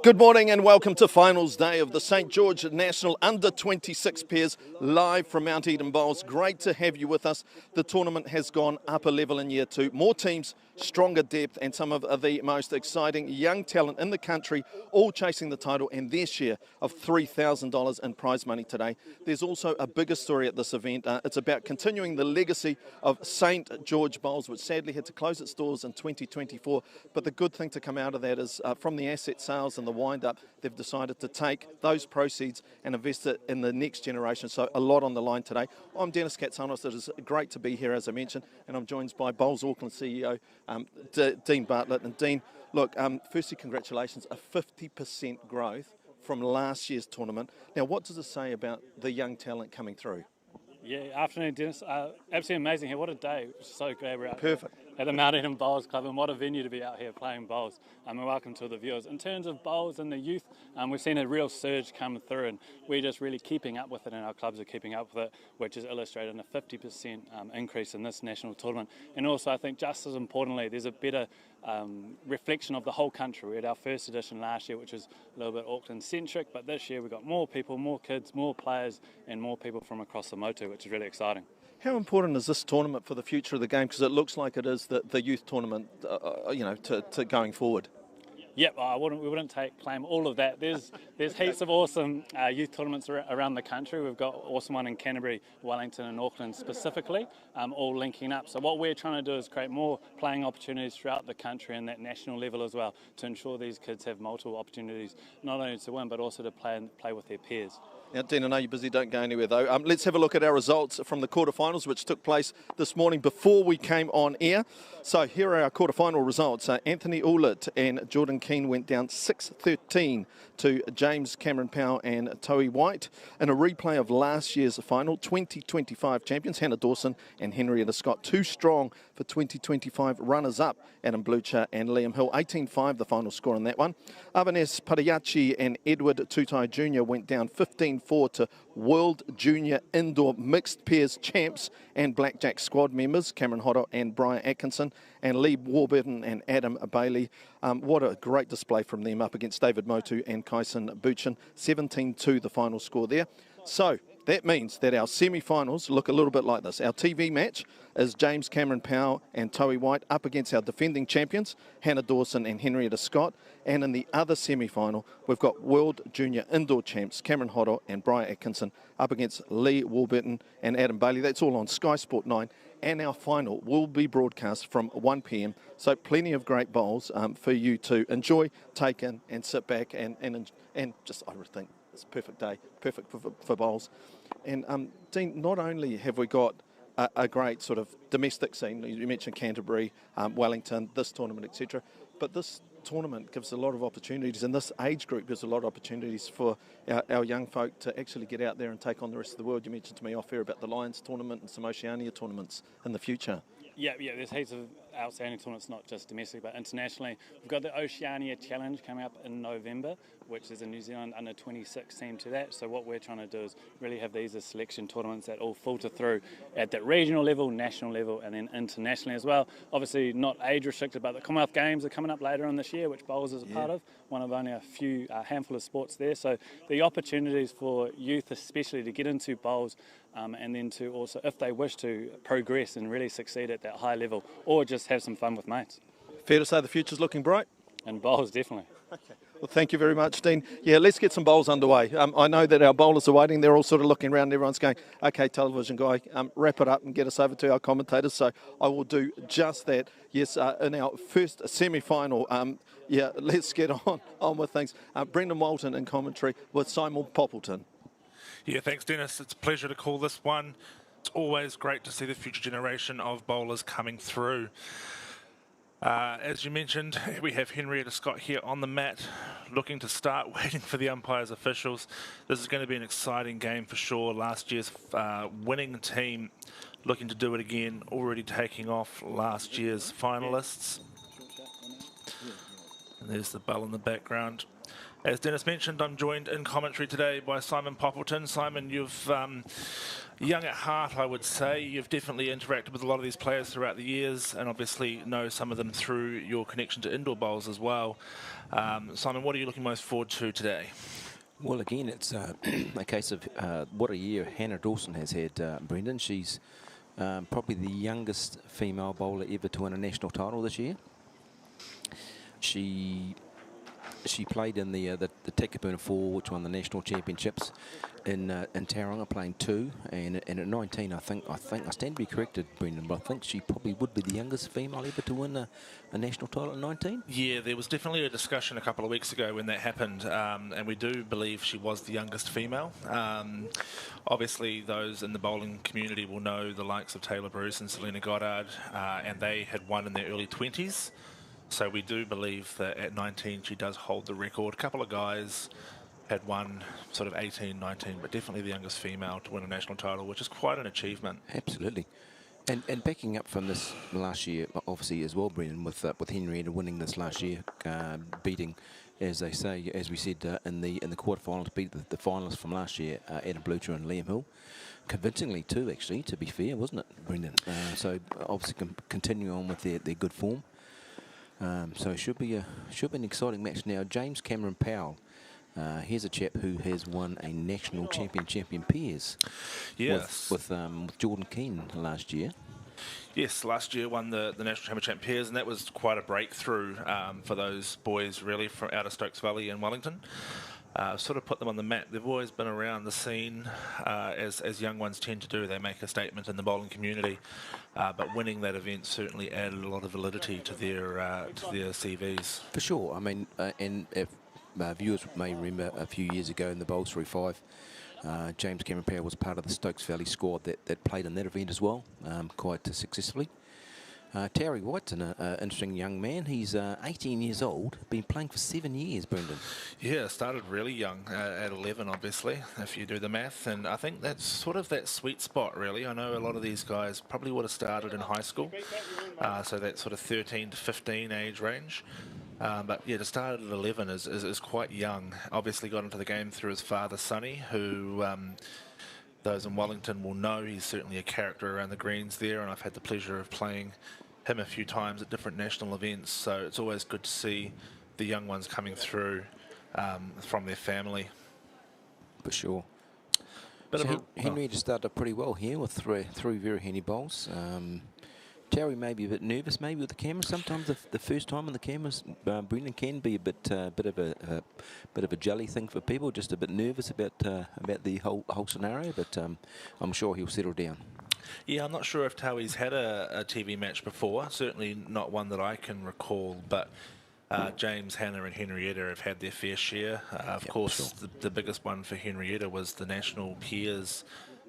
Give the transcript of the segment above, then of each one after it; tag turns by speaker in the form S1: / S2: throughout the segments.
S1: Good morning and welcome to finals day of the St George National Under-26 pairs live from Mount Eden Bowls. Great to have you with us. The tournament has gone up a level in year two. More teams, stronger depth and some of the most exciting young talent in the country all chasing the title and their share of $3,000 in prize money today. There's also a bigger story at this event. It's about continuing the legacy of St George Bowls, which sadly had to close its doors in 2024. But the good thing to come out of that is from the asset sales and the wind-up, they've decided to take those proceeds and invest it in the next generation. So a lot on the line today. I'm Dennis Katsanos. It is great to be here, as I mentioned, and I'm joined by Bowls Auckland CEO Dean Bartlett. And Dean, look, firstly, congratulations, a 50% growth from last year's tournament. Now, what does it say about the young talent coming through?
S2: Yeah, afternoon, Dennis. Absolutely amazing here. What a day. So glad we're out
S1: Perfect.
S2: Here at the Mount Eden Bowls Club, and what a venue to be out here playing bowls. And welcome to the viewers. In terms of bowls and the youth, we've seen a real surge come through, and we're just really keeping up with it, and our clubs are keeping up with it, which is illustrated in a 50% increase in this national tournament. And also, I think just as importantly, there's a better reflection of the whole country. We had our first edition last year, which was a little bit Auckland-centric, but this year we've got more people, more kids, more players, and more people from across the motu, which is really exciting.
S1: How important is this tournament for the future of the game? Because it looks like it is the youth tournament, to going forward.
S2: Yep, we wouldn't claim all of that. There's heaps of awesome youth tournaments around the country. We've got awesome one in Canterbury, Wellington and Auckland specifically, all linking up. So what we're trying to do is create more playing opportunities throughout the country and that national level as well, to ensure these kids have multiple opportunities, not only to win but also to play with their peers.
S1: Now, Dean, I know you're busy, don't go anywhere though. Let's have a look at our results from the quarterfinals, which took place this morning before we came on air. So here are our quarterfinal results. Anthony Ullett and Jordan Keane went down 6-13 to James Cameron Powell and Towie White. In a replay of last year's final, 2025 champions Hannah Dawson and Henrietta Scott, too strong for 2025 runners-up, Adam Blucher and Liam Hill. 18-5 the final score on that one. Avanes Pariachi and Edward Tutai Jr. went down 15-4 to World Junior Indoor Mixed Pairs champs and Blackjack squad members Cameron Hodder and Brian Atkinson, and Lee Warburton and Adam Bailey. What a great display from them up against David Motu and Kaisen Buchan. 17-2 the final score there. So that means that our semi-finals look a little bit like this. Our TV match is James Cameron Powell and Towie White up against our defending champions, Hannah Dawson and Henrietta Scott. And in the other semi-final, we've got World Junior Indoor champs, Cameron Hodder and Brian Atkinson, up against Lee Warburton and Adam Bailey. That's all on Sky Sport 9. And our final will be broadcast from 1 p.m. So plenty of great bowls for you to enjoy, take in and sit back and just, I would think, it's a perfect day, perfect for bowls. And Dean, not only have we got a great sort of domestic scene, you mentioned Canterbury, Wellington, this tournament, etc., but this tournament gives a lot of opportunities, and this age group gives a lot of opportunities for our young folk to actually get out there and take on the rest of the world. You mentioned to me off air about the Lions tournament and some Oceania tournaments in the future. Yeah,
S2: there's heaps of outstanding tournaments, not just domestic but internationally. We've got the Oceania Challenge coming up in November, which is a New Zealand under-26 team to that. So what we're trying to do is really have these as selection tournaments that all filter through at that regional level, national level, and then internationally as well. Obviously not age restricted, but the Commonwealth Games are coming up later on this year, which bowls is a part of, one of only a few handful of sports there. So the opportunities for youth especially to get into bowls, and then to also, if they wish to, progress and really succeed at that high level, or just have some fun with mates.
S1: Fair to say the future's looking bright?
S2: And bowls, definitely.
S1: Okay. Well, thank you very much, Dean. Yeah, let's get some bowls underway. I know that our bowlers are waiting. They're all sort of looking around. Everyone's going, okay, television guy, wrap it up and get us over to our commentators. So I will do just that. Yes, in our first semi-final, let's get on with things. Brendan Walton in commentary with Simon Poppleton.
S3: Yeah, thanks, Dennis. It's a pleasure to call this one. It's always great to see the future generation of bowlers coming through. As you mentioned, we have Henrietta Scott here on the mat, looking to start, waiting for the umpires officials. This is going to be an exciting game for sure. Last year's winning team looking to do it again, already taking off last year's finalists. And there's the bell in the background. As Dennis mentioned, I'm joined in commentary today by Simon Poppleton. Simon, you've Young at heart, I would say. You've definitely interacted with a lot of these players throughout the years and obviously know some of them through your connection to indoor bowls as well. Simon, what are you looking most forward to today?
S4: Well, again, it's a case of what a year Hannah Dawson has had, Brendan. She's probably the youngest female bowler ever to win a national title this year. She played in the Tekapuna 4, which won the national championships in Tauranga, playing 2, and at 19, I think I stand to be corrected, Brendan, but I think she probably would be the youngest female ever to win a national title at 19.
S3: Yeah, there was definitely a discussion a couple of weeks ago when that happened, and we do believe she was the youngest female. Obviously, those in the bowling community will know the likes of Taylor Bruce and Selena Goddard, and they had won in their early 20s. So we do believe that at 19 she does hold the record. A couple of guys had won sort of 18, 19, but definitely the youngest female to win a national title, which is quite an achievement.
S4: Absolutely. And backing up from this last year, obviously as well, Brendan, with Henrietta winning this last year, beating, as they say, as we said in the quarterfinal, to beat the finalists from last year, Adam Blucher and Liam Hill, convincingly too, actually, to be fair, wasn't it, Brendan? So obviously continue on with their good form. So it should be an exciting match. Now, James Cameron Powell, here's a chap who has won a national champion pairs.
S3: Yes.
S4: With Jordan Keane last year.
S3: Yes, last year won the national championship pairs, and that was quite a breakthrough for those boys, really, from out of Stokes Valley and Wellington. Sort of put them on the map. They've always been around the scene, as young ones tend to do. They make a statement in the bowling community, but winning that event certainly added a lot of validity to their CVs.
S4: For sure. I mean, and if viewers may remember a few years ago in the Bowls 3-5, James Cameron Powell was part of the Stokes Valley squad that played in that event as well, quite successfully. Terry White's an interesting young man. He's 18 years old, been playing for 7 years, Brendan.
S3: Yeah, started really young, at 11, obviously, if you do the math. And I think that's sort of that sweet spot, really. I know a lot of these guys probably would have started in high school, so that sort of 13 to 15 age range. But yeah, to start at 11 is quite young. Obviously got into the game through his father, Sonny, who those in Wellington will know. He's certainly a character around the greens there, and I've had the pleasure of playing him a few times at different national events. So it's always good to see the young ones coming through from their family.
S4: For sure. But so Henry just started pretty well here with three very handy bowls. Terry may be a bit nervous, maybe with the camera. Sometimes the first time on the cameras, Brendan, can be a bit of a jelly thing for people. Just a bit nervous about the whole scenario, but I'm sure he'll settle down.
S3: Yeah, I'm not sure if Taui's had a TV match before. Certainly not one that I can recall, but James, Hannah and Henrietta have had their fair share. Of course, sure. The biggest one for Henrietta was the National Peers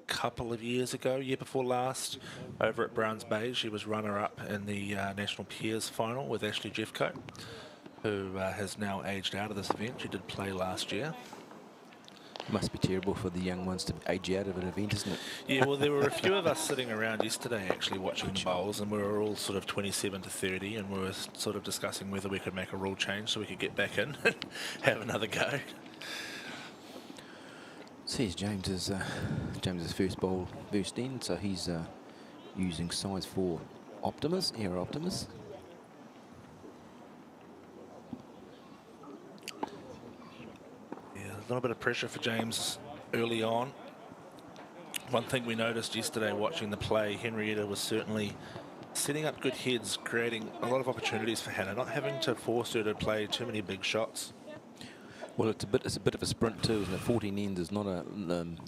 S3: couple of years ago, year before last, over at Browns Bay. She was runner-up in the National Peers final with Ashley Jeffcoat, who has now aged out of this event. She did play last year.
S4: Must be terrible for the young ones to age out of an event, isn't it?
S3: Yeah, well, there were a few of us sitting around yesterday actually watching the bowls, and we were all sort of 27 to 30, and we were sort of discussing whether we could make a rule change so we could get back in and have another go.
S4: So here's James's first bowl burst in, so he's using size 4 Optimus, Air Optimus.
S3: Yeah, a little bit of pressure for James early on. One thing we noticed yesterday watching the play, Henrietta was certainly setting up good heads, creating a lot of opportunities for Hannah, not having to force her to play too many big shots.
S4: Well, it's a bit of a sprint too, isn't it? 14 ends is not a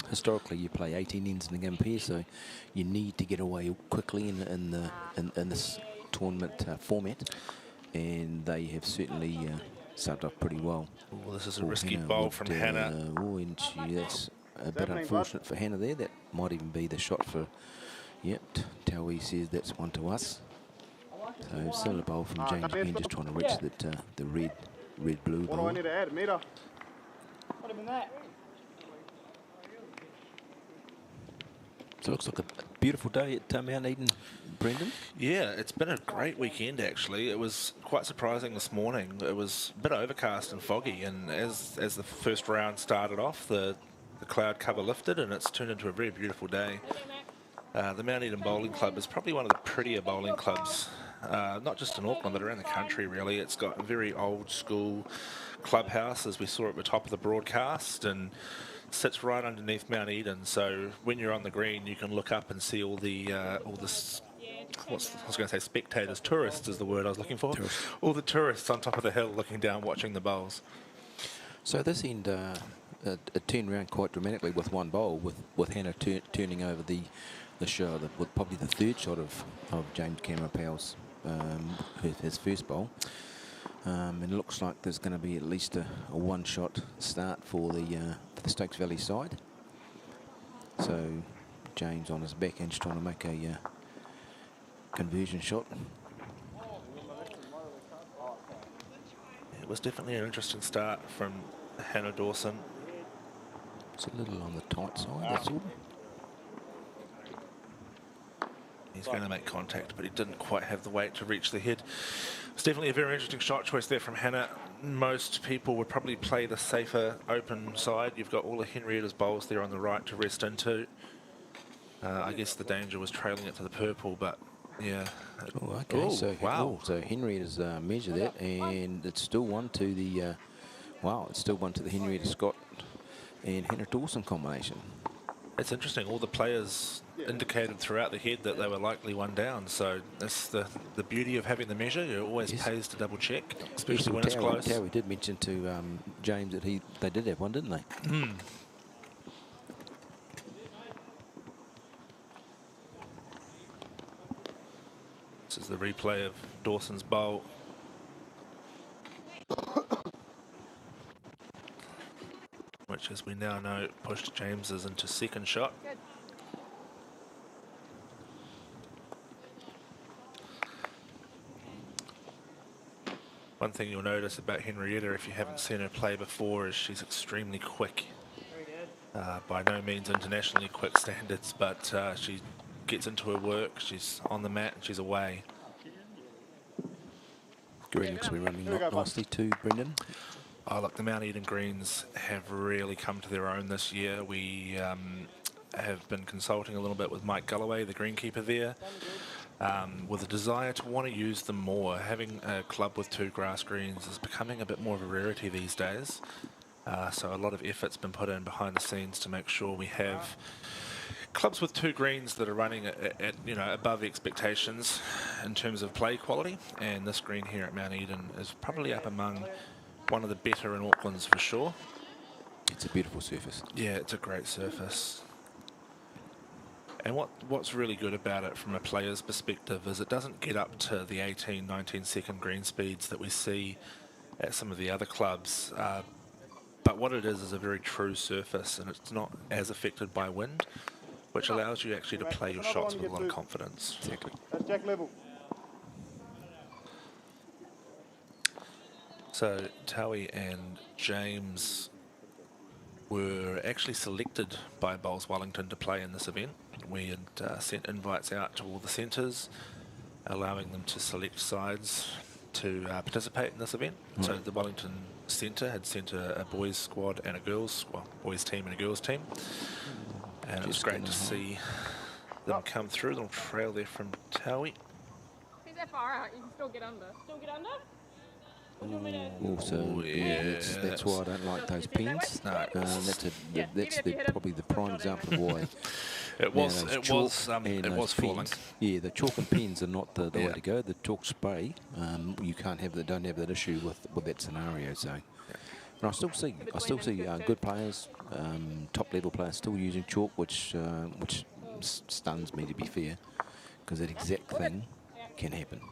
S4: historically you play 18 ends in the game pair, so you need to get away quickly in this tournament format, and they have certainly started off pretty well.
S3: Oh, this is a risky bowl from Hannah.
S4: Oh, and that's a bit unfortunate for Hannah there. That might even be the shot for. Yep, Taui says that's one to us. So still a bowl from James again, just trying to reach the red-blue bowl.
S5: What do I need to add, meter? What even that?
S4: So it looks like a beautiful day at Mount Eden, Brendan.
S3: Yeah, it's been a great weekend actually. It was quite surprising this morning. It was a bit overcast and foggy, and as the first round started off, the the cloud cover lifted and it's turned into a very beautiful day. The Mount Eden Bowling Club is probably one of the prettier bowling clubs, not just in Auckland but around the country really. It's got a very old school clubhouse, as we saw at the top of the broadcast, and sits right underneath Mount Eden. So when you're on the green, you can look up and see all the I was going to say spectators, tourists is the word I was looking for.
S4: Tourists.
S3: All the tourists on top of the hill looking down, watching the bowls.
S4: So this end, it turned around quite dramatically with one bowl, with Hannah turning over the show, with probably the third shot of James Cameron Powell's his first bowl. And it looks like there's going to be at least a one-shot start for the Stokes Valley side. So James on his back end, just trying to make a conversion shot.
S3: It was definitely an interesting start from Hannah Dawson.
S4: It's a little on the tight side, that's all.
S3: He's going to make contact, but he didn't quite have the weight to reach the head. It's definitely a very interesting shot choice there from Hannah. Most people would probably play the safer open side. You've got all of Henrietta's bowls there on the right to rest into. I guess the danger was trailing it to the purple, but yeah.
S4: Oh, okay.
S3: Ooh,
S4: So
S3: wow.
S4: So Henrietta's measured that, and it's still one to the it's still one to the Henrietta Scott and Hannah Dawson combination.
S3: It's interesting. All the players indicated throughout the head that they were likely one down. So that's the beauty of having the measure. It always pays to double check, especially when it's close.
S4: Towie did mention to James that they did have one, didn't they?
S3: This is the replay of Dawson's bowl. Which, as we now know, pushed James's into second shot. One thing you'll notice about Henrietta, if you haven't seen her play before, is she's extremely quick. By no means internationally quick standards, but she gets into her work, she's on the mat, and she's away.
S4: Green looks to be running nicely too, Brendan.
S3: Oh, look, the Mount Eden Greens have really come to their own this year. We have been consulting a little bit with Mike Galloway, the greenkeeper there, with a desire to want to use them more. Having a club with 2 grass greens is becoming a bit more of a rarity these days. So a lot of effort's been put in behind the scenes to make sure we have clubs with 2 greens that are running at above expectations in terms of play quality. And this green here at Mount Eden is probably up among one of the better in Auckland's for sure.
S4: It's a beautiful surface.
S3: Yeah, it's a great surface. And what's really good about it from a player's perspective is it doesn't get up to the 18, 19 second green speeds that we see at some of the other clubs. But what it is a very true surface, and it's not as affected by wind, which allows you actually to play your shots with a lot of confidence.
S4: Exactly.
S5: That's jack level.
S3: So Towie and James were actually selected by Bowls Wellington to play in this event. We had sent invites out to all the centres, allowing them to select sides to participate in this event. So the Wellington Centre had sent a boys squad and a girls, boys team and a girls team. And it was great to see them come through. Little trail there from Towie.
S6: He's that far out, you can still get under. Still get under?
S4: Also,
S3: yeah,
S4: that's why I don't like those pins.
S3: No,
S4: That's probably the prime example of why.
S3: it was falling.
S4: Yeah, the chalk and pins are not the way to go. The chalk spray, you don't have that issue with that scenario. So, and I still see good players, top level players still using chalk, which stuns me, to be fair, because that exact thing can happen.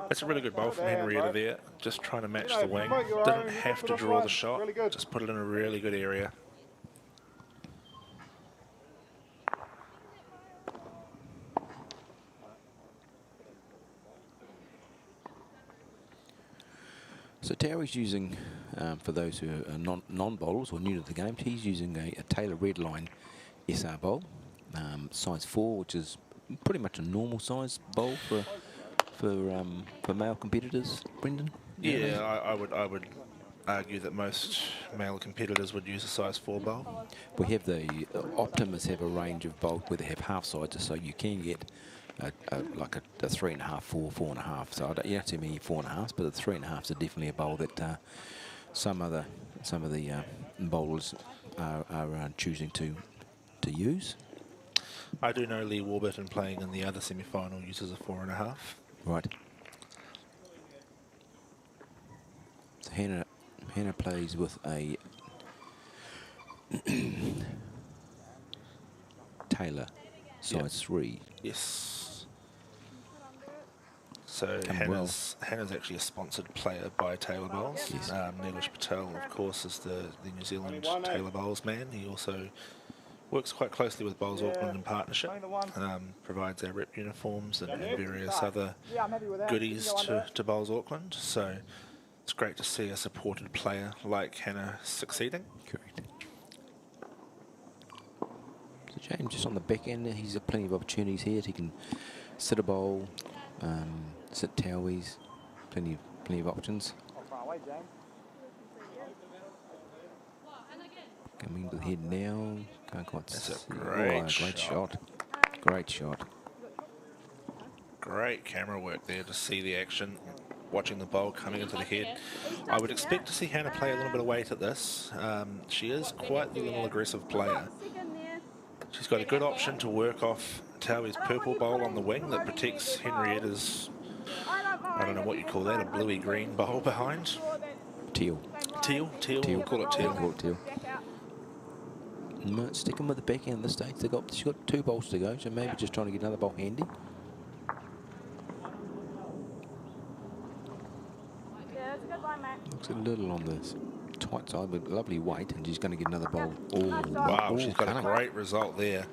S3: That's a really good bowl from Henrietta there, just trying to match the wing. Didn't have to draw the shot, just put it in a really good area.
S4: So Towie's using, for those who are non-bowlers or new to the game, he's using a Taylor Redline SR bowl, size 4, which is pretty much a normal size bowl for male competitors. Brendan?
S3: Yeah, I would argue that most male competitors would use a size 4 bowl.
S4: We have the Optimus have a range of bowls where they have half sizes, so you can get like a 3.5, 4, 4.5. So I don't, you don't see many 4.5s, but the 3.5s are definitely a bowl that some of the bowlers are choosing to use.
S3: I do know Lee Warburton playing in the other semi-final uses a 4.5.
S4: Right. So Hannah plays with a Taylor size 3.
S3: Yes. So Hannah's actually a sponsored player by Taylor Bowls.
S4: Yes.
S3: Nilesh Patel, of course, is the New Zealand Taylor Bowls man. He also works quite closely with Bowls Auckland in partnership, provides our rep uniforms and various other goodies to Bowls Auckland. So it's great to see a supported player like Hannah succeeding.
S4: Correct. So James just on the back end, he's got plenty of opportunities here. He can sit a bowl, sit towies, plenty of options. Coming to the head now. Can't quite
S3: That's a
S4: see.
S3: great
S4: shot. Great shot.
S3: Great camera work there to see the action, watching the bowl coming into the head. I would expect to see Hannah play a little bit of weight at this. She is quite the little aggressive player. She's got a good option to work off Towie's purple bowl on the wing that protects Henrietta's, I don't know what you call that, a bluey green bowl behind.
S4: Teal.
S3: Teal. We'll call it teal.
S4: No, sticking with the back end at this stage. She's got 2 bowls to go, so maybe just trying to get another bowl handy.
S6: Yeah, that's a good line, mate.
S4: Looks a little on the tight side, but lovely weight, and she's going to get another bowl. Oh,
S3: Wow, she's got a great result there.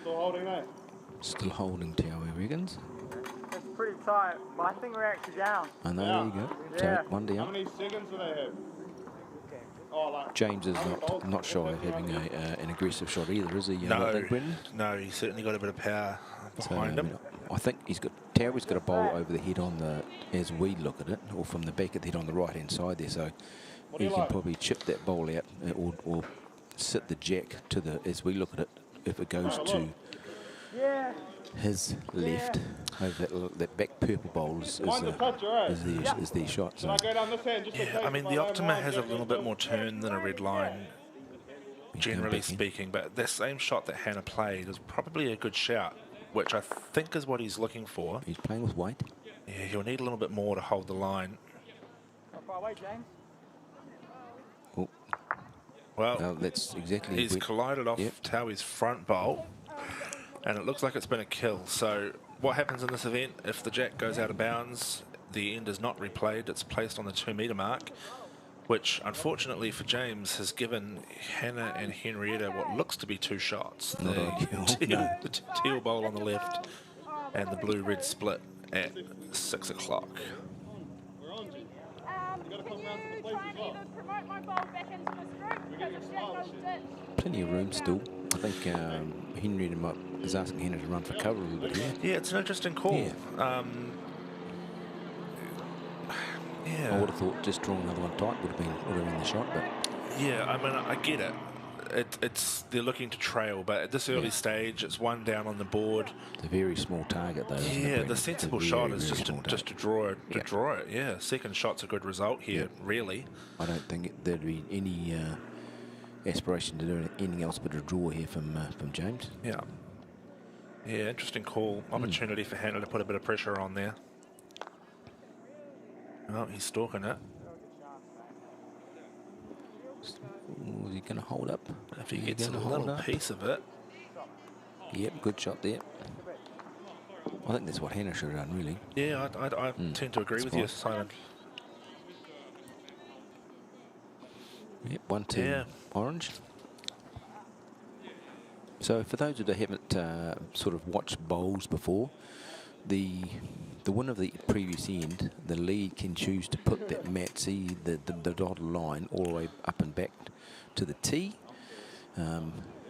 S5: Still holding, eh?
S4: Still holding Taui, reckons.
S5: It's pretty tight, but I think we're actually down.
S4: I know, there you go.
S5: Yeah.
S4: So, 1
S5: How
S4: down.
S5: many seconds do they have? Oh, like
S4: James is not shy of having an aggressive shot either, is he? Brendan?
S3: No, he's certainly got a bit of power behind him.
S4: I think Taui's got a bowl over the head on the, as we look at it, or from the back of the head on the right hand side there, so he can probably chip that bowl out or sit the jack to the, as we look at it, if it goes to his left, over that back purple bowl is their shot. So.
S3: Yeah, I mean, the Optima has a little bit more turn than a red line, generally speaking, but that same shot that Hannah played is probably a good shout, which I think is what he's looking for.
S4: He's playing with weight.
S3: Yeah, he'll need a little bit more to hold the line.
S4: Oh.
S3: Well,
S4: that's exactly.
S3: He's collided off Taui's front bowl, and it looks like it's been a kill. So what happens in this event, if the jack goes out of bounds, the end is not replayed, it's placed on the 2 metre mark, which unfortunately for James has given Hannah and Henrietta what looks to be 2 shots. The teal bowl on the left and the blue-red split at 6 o'clock.
S4: Plenty of room still. I think Henrietta is asking Hannah to run for cover a little bit here.
S3: Yeah, it's an interesting call.
S4: Yeah. I would have thought just drawing another one tight would have been the shot, but
S3: yeah, I mean, I get it. It's they're looking to trail, but at this early stage, it's 1 down on the board.
S4: It's a very small target, though.
S3: Yeah, the sensible shot is just to draw it. Yeah, second shot's a good result here. Really,
S4: I don't think there'd be any aspiration to do anything else but a draw here from James.
S3: Yeah, interesting call. Opportunity for Hannah to put a bit of pressure on there. Oh, he's stalking it.
S4: Is he going to hold up?
S3: If he gets a little piece of it.
S4: Yep, good shot there. I think that's what Hannah should have done, really.
S3: Yeah, I tend to agree with you, Simon.
S4: Yep, 1-2 orange. So for those that haven't sort of watched bowls before, the winner of the previous end, the lead can choose to put that mat, see the dotted line all the way up and back to the tee.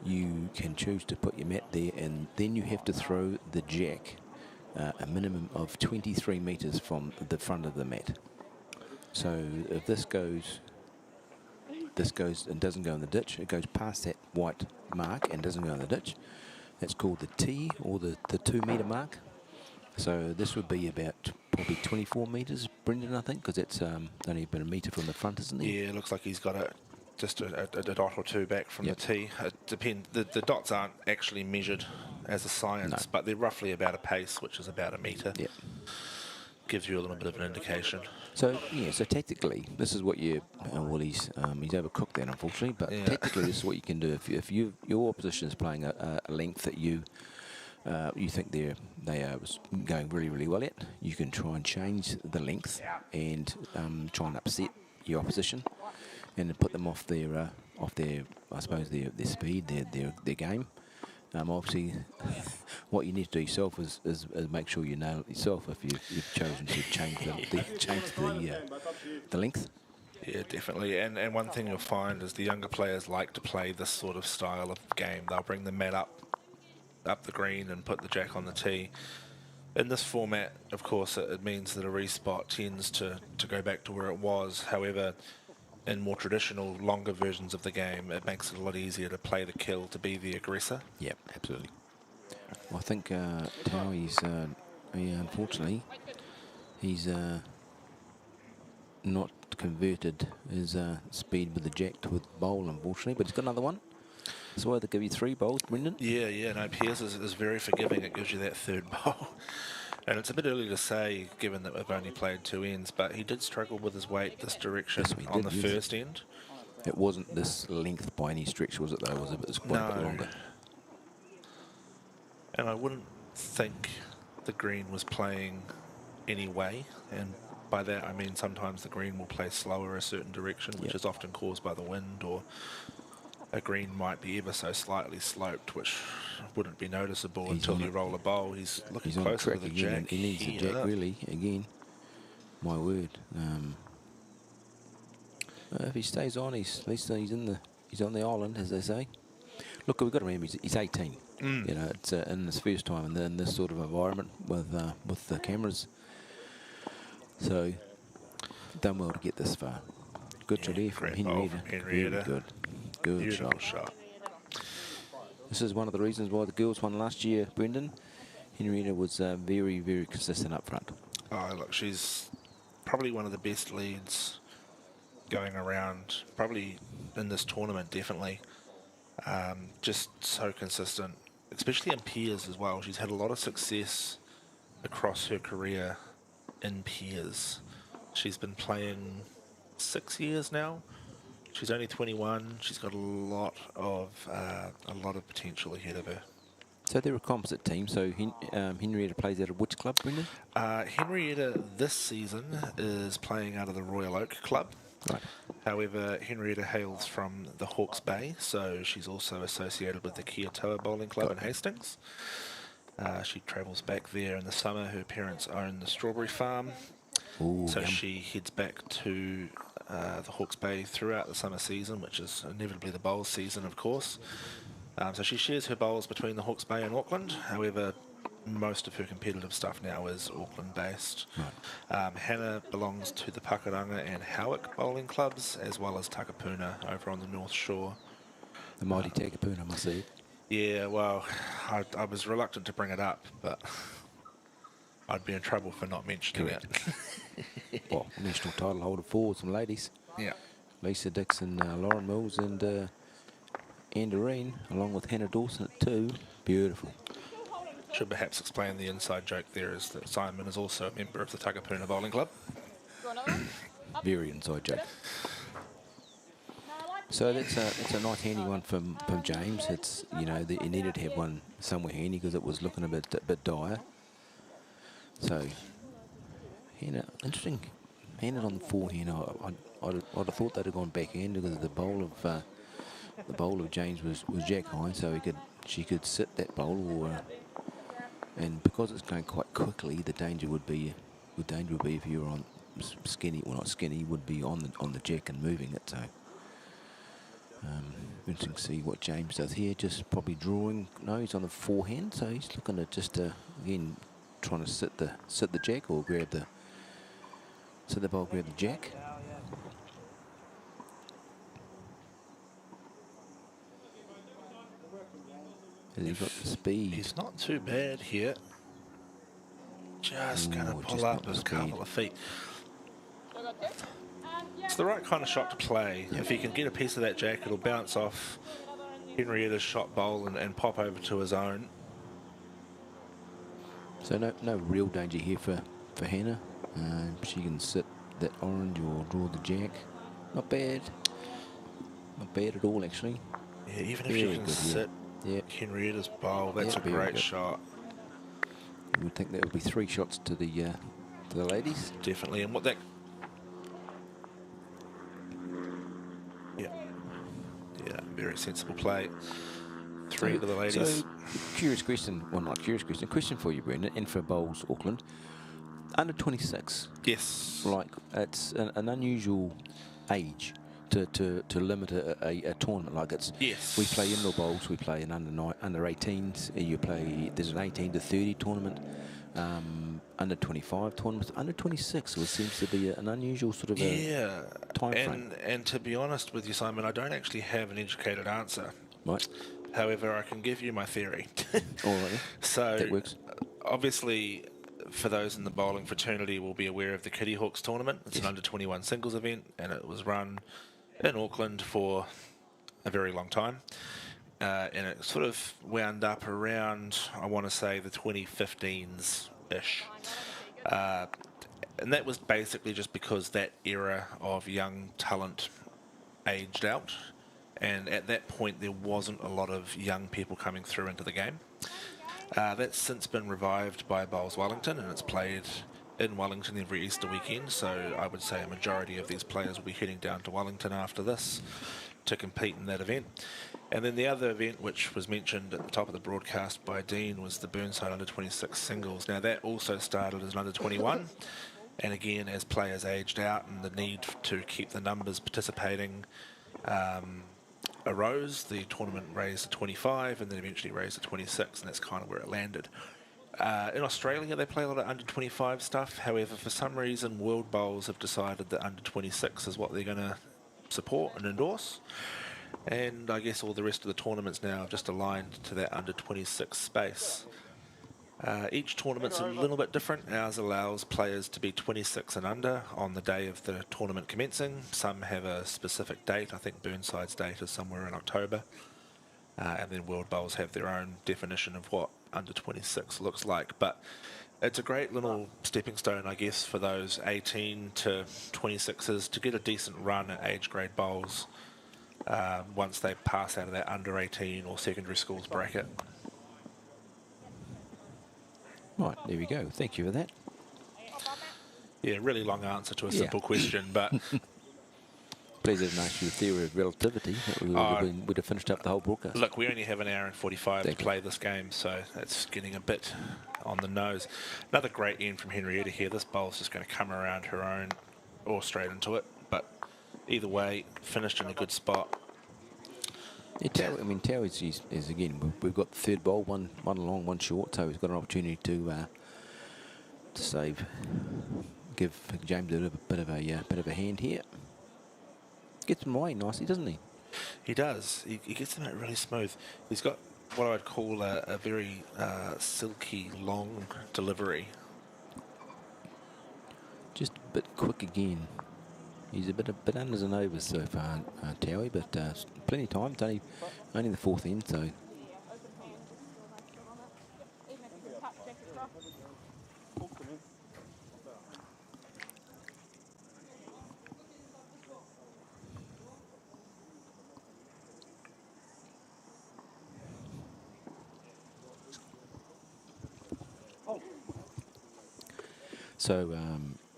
S4: You can choose to put your mat there, and then you have to throw the jack a minimum of 23 metres from the front of the mat. So if this goes and doesn't go in the ditch, it goes past that white mark and doesn't go in the ditch. That's called the T, or the 2 metre mark. So this would be about probably 24 metres, Brendan, I think, because it's only about a metre from the front, isn't it?
S3: Yeah, it looks like he's got just a dot or two back from the tee. The dots aren't actually measured as a science, but they're roughly about a pace, which is about a metre.
S4: Yeah.
S3: Gives you a little bit of an indication.
S4: So yeah, so tactically, this is what you. Well, he's overcooked that, unfortunately. But tactically, this is what you can do if your opposition is playing a length that you think they are going really, really well at. You can try and change the length and try and upset your opposition and put them off their I suppose their speed, their game. Obviously, what you need to do yourself is make sure you nail it yourself if you've chosen to change the length.
S3: Yeah, definitely. And one thing you'll find is the younger players like to play this sort of style of game. They'll bring the mat up the green and put the jack on the tee. In this format, of course, it means that a respot tends to go back to where it was. However, in more traditional, longer versions of the game, it makes it a lot easier to play the kill, to be the aggressor.
S4: Yeah, absolutely. Well, I think Taui's, unfortunately, he's not converted his speed with the jack to with bowl, unfortunately, but he's got another one. That's why they give you 3 bowls, Brendan.
S3: Yeah, no, Piers is very forgiving. It gives you that 3rd bowl. And it's a bit early to say, given that we've only played 2 ends, but he did struggle with his weight this direction on the first end.
S4: It wasn't this length by any stretch, was it, though? Was it? It was quite a bit longer.
S3: And I wouldn't think the green was playing anyway, and by that I mean sometimes the green will play slower a certain direction, which is often caused by the wind, or a green might be ever so slightly sloped, which wouldn't be noticeable until you roll a bowl. He's looking closer to the jack.
S4: He needs the jack, really, again. My word. If he stays on, at least he's on the island, as they say. Look, we've got to remember he's 18. You know, it's in his first time in this sort of environment with the cameras. So, done well to get this far. Good shot here from Henrietta. Very good. Good shot. This is one of the reasons why the girls won last year, Brendan. Henrietta was very, very consistent up front.
S3: Oh, look, she's probably one of the best leads going around, probably in this tournament, definitely. Just so consistent, especially in pairs as well. She's had a lot of success across her career in pairs. She's been playing 6 years now. She's only 21. She's got a lot of potential ahead of her.
S4: So they're a composite team. So Henrietta plays out of which club, Brendan?
S3: Henrietta this season is playing out of the Royal Oak Club.
S4: Right.
S3: However, Henrietta hails from the Hawke's Bay, so she's also associated with the Kiatoa Bowling Club in Hastings. She travels back there in the summer. Her parents own the strawberry farm.
S4: Ooh,
S3: so
S4: yum.
S3: she heads back to the Hawke's Bay throughout the summer season, which is inevitably the bowls season, of course. So she shares her bowls between the Hawke's Bay and Auckland. However, most of her competitive stuff now is Auckland based.
S4: Right.
S3: Hannah belongs to the Pakuranga and Howick bowling clubs, as well as Takapuna over on the North Shore.
S4: The mighty Takapuna, I must say.
S3: Yeah, well, I was reluctant to bring it up, but I'd be in trouble for not mentioning it.
S4: Well, national title holder for some ladies.
S3: Yeah.
S4: Lisa Dixon, Lauren Mills and Doreen, along with Hannah Dawson at 2. Beautiful.
S3: Should perhaps explain the inside joke there is that Simon is also a member of the Takapuna Bowling Club.
S4: Very inside joke. So that's a nice handy one from James. It's, you know, he needed to have one somewhere handy because it was looking a bit dire. So Hannah, interesting. Hannah on the forehand. I'd have thought they'd have gone backhand because the bowl of James was jack high, so she could sit that bowl, and because it's going quite quickly, the danger would be if you were on skinny, well not skinny, would be on the jack and moving it. So interesting to see what James does here. Just probably drawing. No, he's on the forehand, so he's looking at just again trying to sit the jack or grab So the ball grabbed the jack. Has he got the speed?
S3: He's not too bad here. Just going to
S4: Ooh,
S3: pull
S4: just
S3: up
S4: not the
S3: a couple
S4: speed.
S3: of feet. It's the right kind of shot to play. If he can get a piece of that jack, it'll bounce off Henrietta's shot bowl and pop over to his own.
S4: So no real danger here for Hannah. She can sit that orange or draw the jack. Not bad. Not bad at all, actually.
S3: Yeah, even if
S4: Very
S3: she can
S4: good,
S3: sit
S4: yeah.
S3: Henrietta's bowl, that's
S4: Yeah,
S3: a
S4: very
S3: great
S4: good.
S3: shot.
S4: You would think that would be 3 shots to the ladies.
S3: Definitely, and what that... Yeah, very sensible play. 3 to the ladies.
S4: So, curious question, well not curious question for you, Brendan, and for Bowls Auckland. Under 26.
S3: Yes.
S4: Like, it's an unusual age to limit a tournament. Like, it's,
S3: Yes.
S4: we play indoor bowls, we play an under 18s, you play, there's an 18 to 30 tournament, under 25 tournaments, under 26, which seems to be an unusual sort of a time frame.
S3: And to be honest with you, Simon, I don't actually have an educated answer.
S4: Right.
S3: However, I can give you my theory.
S4: All right.
S3: So,
S4: That works.
S3: Obviously, for those in the bowling fraternity will be aware of the Kitty Hawks tournament. It's an under-21 singles event, and it was run in Auckland for a very long time. And it sort of wound up around, I want to say, the 2015s-ish. And that was basically just because that era of young talent aged out. And at that point, there wasn't a lot of young people coming through into the game. That's since been revived by Bowls Wellington, and it's played in Wellington every Easter weekend, so I would say a majority of these players will be heading down to Wellington after this to compete in that event. And then the other event, which was mentioned at the top of the broadcast by Dean, was the Burnside under-26 singles. Now that also started as an under-21, and again, as players aged out and the need to keep the numbers participating arose, the tournament raised to 25 and then eventually raised to 26, and that's kind of where it landed. In Australia, they play a lot of under-25 stuff. However, for some reason, World Bowls have decided that under-26 is what they're going to support and endorse. And I guess all the rest of the tournaments now have just aligned to that under-26 space. Each tournament's a little bit different. Ours allows players to be 26 and under on the day of the tournament commencing. Some have a specific date. I think Burnside's date is somewhere in October. And then World Bowls have their own definition of what under 26 looks like. But it's a great little stepping stone, I guess, for those 18 to 26s to get a decent run at age grade bowls once they pass out of that under 18 or secondary schools bracket.
S4: Right, there we go. Thank you for that.
S3: Yeah, really long answer to a simple question, but...
S4: Please have asked you the theory of relativity. We'd have finished up the whole broadcast.
S3: Look, we only have an hour and 45 to play this game, so that's getting a bit on the nose. Another great end from Henrietta here. This bowl's just going to come around her own or straight into it, but either way, finished in a good spot.
S4: Yeah, Tau is again, we've got the third bowl, one long, one short, so he's got an opportunity to save, give James a bit of a hand here. Gets him away nicely, doesn't he?
S3: He does. He gets them out really smooth. He's got what I'd call a very silky, long delivery.
S4: Just a bit quick again. He's a bit unders and overs so far, Towie, but plenty of time. It's only the fourth end, so. So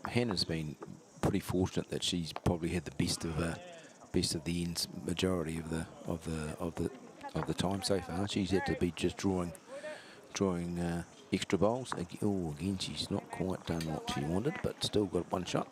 S4: Hannah's been pretty fortunate that she's probably had the best of the ends majority of the time so far. She's had to be just drawing extra bowls. Again, she's not quite done what she wanted, but still got one shot.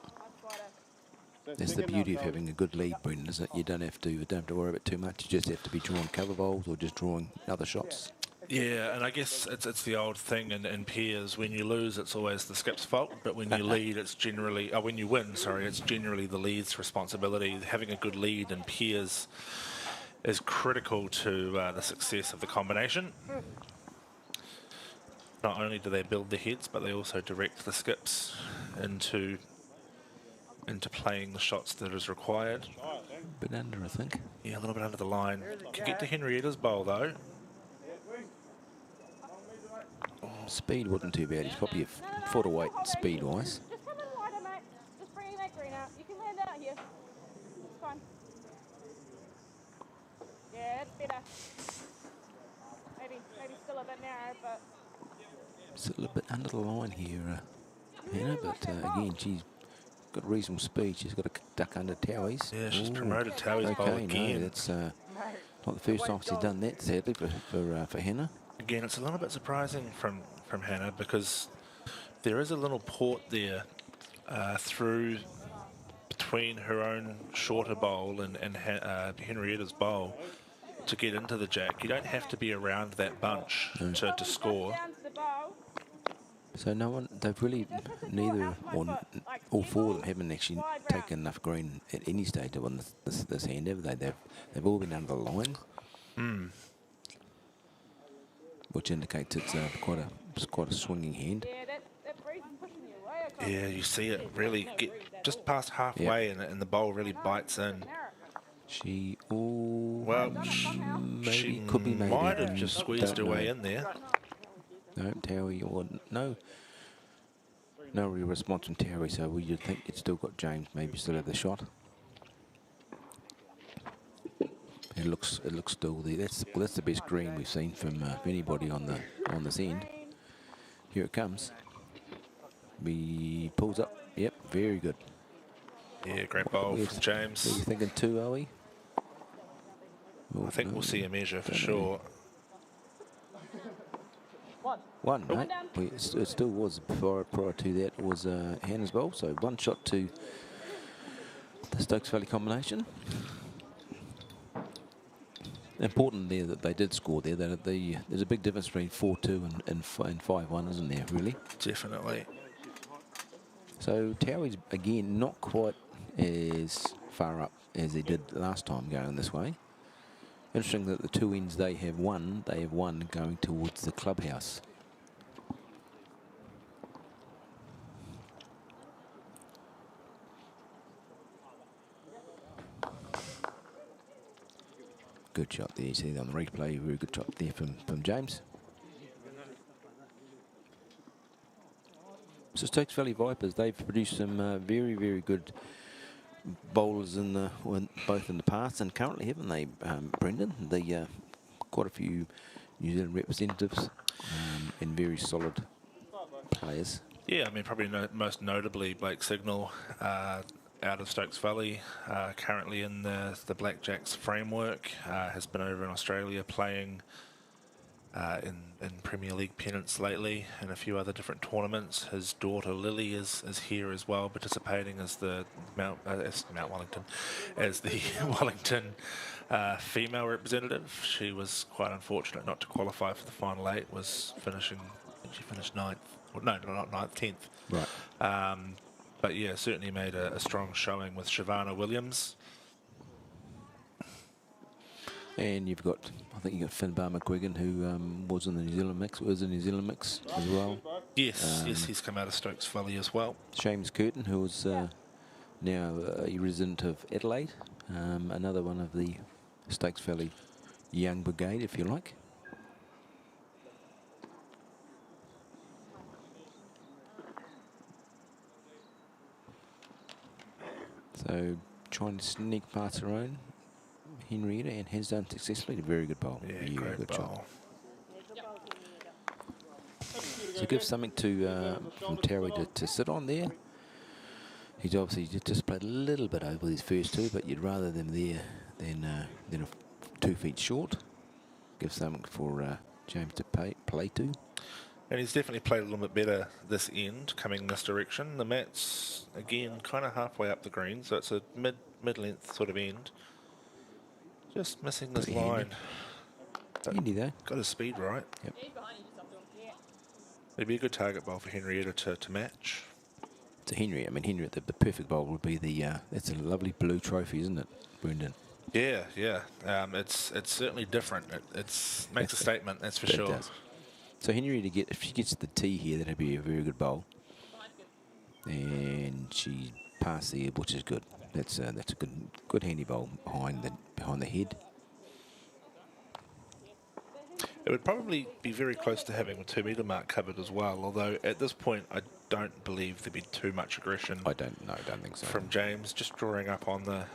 S4: That's the beauty of having a good lead, Brendan, isn't it? You don't have to worry about too much. You just have to be drawing cover bowls or just drawing other shots.
S3: Yeah, and I guess it's the old thing in pairs. When you lose, it's always the skip's fault, but when you lead, it's generally... Oh, when you win, sorry, it's generally the lead's responsibility. Having a good lead in pairs is critical to the success of the combination. Not only do they build the heads, but they also direct the skips into playing the shots that is required.
S4: Bit under, I think.
S3: Yeah, a little bit under the line. Can get to Henrietta's bowl, though.
S4: Speed wasn't too bad. He's probably a foot away speed-wise.
S6: Just come in wider, mate. Just bring that green out. You can land out here. It's fine. Yeah, it's better. Maybe still a bit narrow, but...
S4: It's a little bit under the line here, Hannah, but again, she's got reasonable speed. She's got to duck under Towie's.
S3: Yeah, she's promoted Towie's bowl again.
S4: No, that's not the first time she's done that, sadly, for Hannah.
S3: Again, it's a little bit surprising from Hannah because there is a little port there through between her own shorter bowl and Henrietta's bowl to get into the jack. You don't have to be around that bunch to score.
S4: So no one, they've really, neither, or all four of them haven't actually taken enough green at any stage to win this hand, have they? They've all been under the line. Which indicates it's quite a swinging hand.
S3: Yeah, you see it really get just past halfway, and the bowl really bites in.
S4: She,
S3: she
S4: could be maybe.
S3: might have just squeezed her way in there.
S4: No, Towie, or no real response from Towie, so you'd think it's still got James, maybe still have the shot. It looks still there. That's the best green we've seen from anybody on this end. Here it comes. He pulls up. Yep, very good.
S3: Yeah, great bowl from James.
S4: Are you thinking two, are we?
S3: I think we'll see a measure for sure.
S4: One, mate. It still was prior to that was Hannah's bowl. So one shot to the Stokes Valley combination. Important there that they did score there. That there's a big difference between 4-2 and 5-1, isn't there? Really.
S3: Definitely.
S4: So Towie's again not quite as far up as they did last time going this way. Interesting that the two ends they have one going towards the clubhouse. Good shot there, you see that on the replay, very good shot there from James. So Stokes Valley Vipers, they've produced some very, very good bowlers both in the past and currently, haven't they, Brendan? Quite a few New Zealand representatives and very solid players.
S3: Yeah, I mean, probably most notably Blake Signal out of Stokes Valley, currently in the Blackjacks framework, has been over in Australia playing in Premier League pennants lately and a few other different tournaments. His daughter Lily is here as well, participating as the Wellington female representative. She was quite unfortunate not to qualify for the final 8. She finished 9th. Well, no, not 9th, 10th.
S4: Right.
S3: But yeah, certainly made a strong showing with Shavana Williams.
S4: And you've got, I think you've got Finbar McGuigan, who was in the New Zealand mix, as well.
S3: Yes, he's come out of Stokes Valley as well.
S4: Seamus Curtin, who was now a resident of Adelaide, another one of the Stokes Valley young brigade, if you like. So trying to sneak past her own Henrietta, and has done successfully. A very good bowl.
S3: Yeah, great
S4: good
S3: bowl.
S4: So give something to from Terry to sit on there. He's obviously just played a little bit over these first two, but you'd rather them there than 2 feet short. Give something for James to play to.
S3: And he's definitely played a little bit better this end, coming this direction. The mat's, again, kind of halfway up the green, so it's a mid-length sort of end. Just missing this line.
S4: Handy though.
S3: Got his speed right.
S4: Yep.
S3: It'd be a good target bowl for Henrietta to match.
S4: To Henry, I mean Henrietta, the perfect bowl would be the. That's a lovely blue trophy, isn't it, Brendan?
S3: Yeah, yeah. It's certainly different. It makes a statement, that's for
S4: It
S3: sure.
S4: does. So Henrietta, if she gets the tee here, that'd be a very good bowl. And she passed there, which is good. That's a good handy bowl behind the head.
S3: It would probably be very close to having a 2 metre mark covered as well, although at this point I don't believe there'd be too much aggression.
S4: I don't think so.
S3: From James, just drawing up on the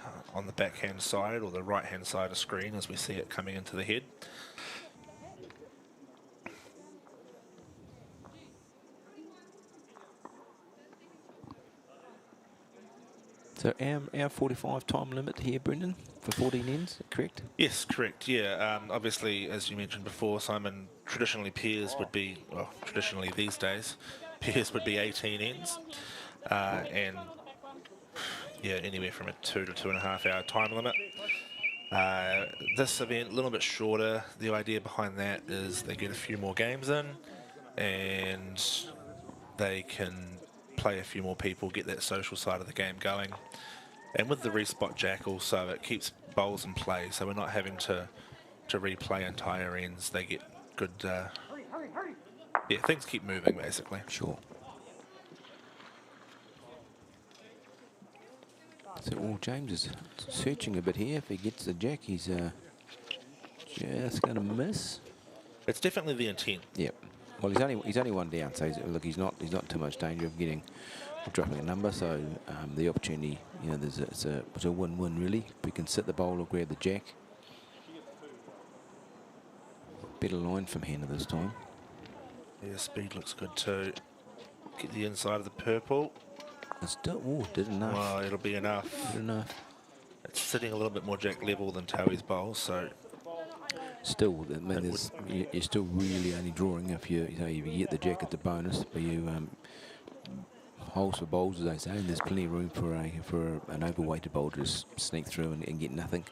S3: backhand side or the right hand side of screen as we see it coming into the head.
S4: So our 45 time limit here, Brendan, for 14 ends, correct?
S3: Yes, correct. Yeah, obviously, as you mentioned before, Simon, traditionally pairs would be, well, traditionally these days, pairs would be 18 ends. And, yeah, anywhere from a 2 to 2.5 hour time limit. This event, a little bit shorter. The idea behind that is they get a few more games in and they can play a few more people, get that social side of the game going. And with the respot jack also, it keeps bowls in play, so we're not having to replay entire ends. They get good, yeah, things keep moving basically.
S4: Sure. So, James is searching a bit here. If he gets the jack, he's just going to miss.
S3: It's definitely the intent.
S4: Yep. Well, he's only one down, so he's not too much danger of dropping a number. So the opportunity, you know, it's a win-win really. If we can sit the bowl or grab the jack. Better line from Hannah this time.
S3: Yeah, speed looks good too. Get the inside of the purple.
S4: It's still, did enough.
S3: Well, it'll be enough.
S4: Did enough.
S3: It's sitting a little bit more jack level than Towie's bowl, so.
S4: Still, I mean, you're still really only drawing if you get the jack at the bonus, but you holes for bowls, as they say, and there's plenty of room for an overweighted bowl to just sneak through and get nothing,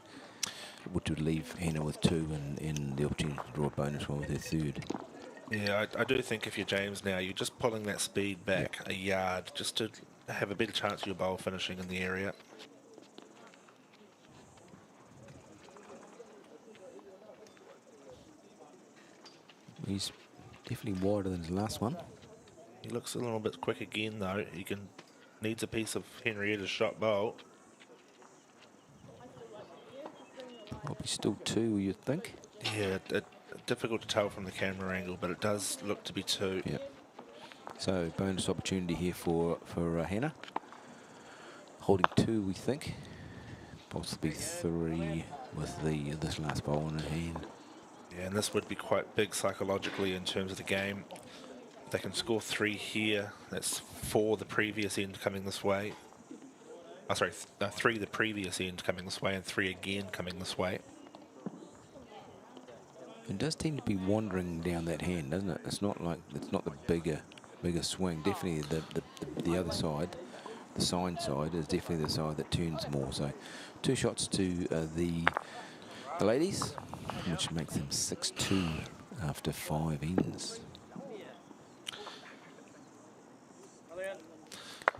S4: which would leave Hannah with 2 and the opportunity to draw a bonus one with her 3rd.
S3: Yeah, I do think if you're James now, you're just pulling that speed back a yard just to have a better chance of your bowl finishing in the area.
S4: He's definitely wider than his last one.
S3: He looks a little bit quick again though. He needs a piece of Henrietta's shot bowl.
S4: Probably still 2, you'd think.
S3: Yeah, difficult to tell from the camera angle, but it does look to be 2.
S4: Yeah. So bonus opportunity here for Hannah. Holding 2, we think. Possibly 3 with this last bowl in her hand.
S3: Yeah, and this would be quite big psychologically in terms of the game. They can score 3 here. That's 4 the previous end coming this way. Oh, sorry, 3 the previous end coming this way and 3 again coming this way.
S4: It does seem to be wandering down that hand, doesn't it? It's not the bigger swing. Definitely the other side, the sign side, is definitely the side that turns more. So 2 shots to the ladies, which makes them 6-2 after 5 ends.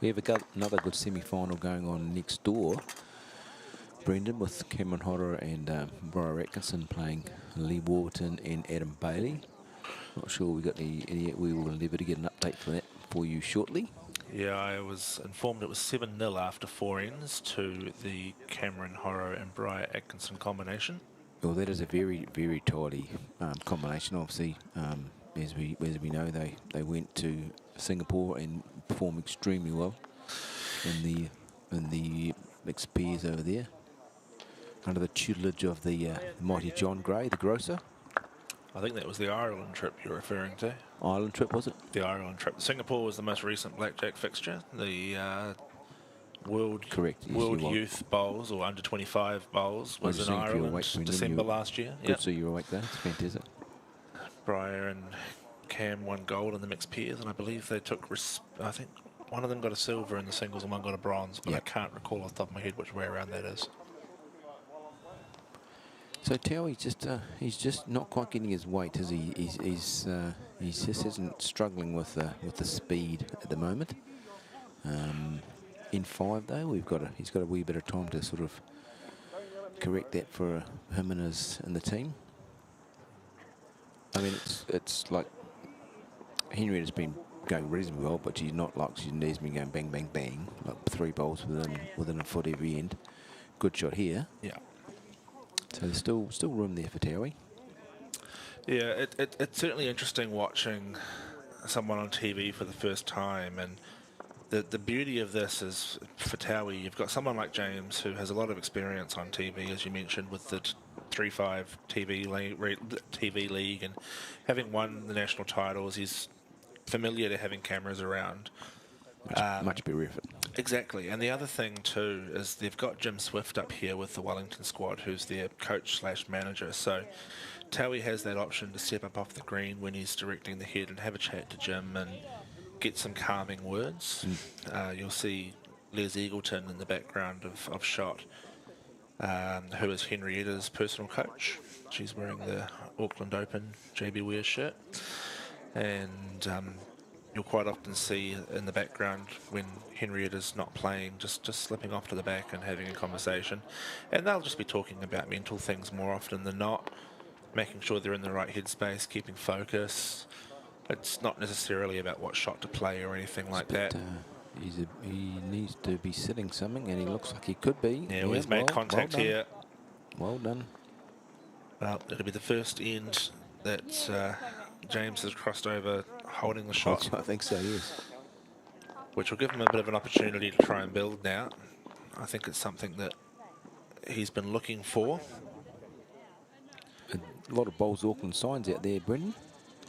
S4: We have another good semi-final going on next door, Brendan, with Cameron Hodder and Briar Atkinson playing Lee Warburton and Adam Bailey. Not sure we got any. We will endeavour to get an update for that for you shortly.
S3: Yeah, I was informed it was 7-0 after 4 ends to the Cameron Hodder and Briar Atkinson combination.
S4: Well, that is a very, very tidy combination. Obviously, as we know, they went to Singapore and performed extremely well in the mixed pairs over there, under the tutelage of the mighty John Gray, the grocer.
S3: I think that was the Ireland trip you're referring to.
S4: Ireland trip, was it?
S3: The Ireland trip. Singapore was the most recent blackjack fixture. The World Youth Bowls or under 25 bowls was in Ireland December last year.
S4: Good to see you awake there. It's fantastic.
S3: Briar and Cam won gold in the mixed pairs, and I believe they took, I think one of them got a silver in the singles and one got a bronze, but I can't recall off the top of my head which way around that is.
S4: So Tao, he's just not quite getting his weight, is he? He just isn't struggling with the speed at the moment. In 5 though, he's got a wee bit of time to sort of correct that for him and the team. I mean, it's like Henrietta's been going reasonably well, but she's not like she's been going bang bang bang, like 3 bowls within a foot every end. Good shot here.
S3: Yeah.
S4: So there's still room there for Taui.
S3: Yeah, it's certainly interesting watching someone on TV for the first time, and the beauty of this is for Taui, you've got someone like James who has a lot of experience on TV, as you mentioned, with the 3-5 TV league, and having won the national titles, he's familiar to having cameras around.
S4: Much better effort.
S3: Exactly, and the other thing too is they've got Jim Swift up here with the Wellington squad, who's their coach/manager. So Taui has that option to step up off the green when he's directing the head and have a chat to Jim and get some calming words. You'll see Les Eagleton in the background of shot, who is Henrietta's personal coach. She's wearing the Auckland Open JB Ware shirt, and you'll quite often see in the background when Henrietta's not playing, just slipping off to the back and having a conversation, and they'll just be talking about mental things more often than not, making sure they're in the right headspace, keeping focus. It's not necessarily about what shot to play or anything like that.
S4: He needs to be sitting something, and he looks like he could be.
S3: Yeah, well, he's made contact here.
S4: Well done.
S3: Well, it'll be the first end that James has crossed over holding the shot.
S4: I think so, yes.
S3: Which will give him a bit of an opportunity to try and build now. I think it's something that he's been looking for.
S4: A lot of bowls Auckland signs out there, Brendan.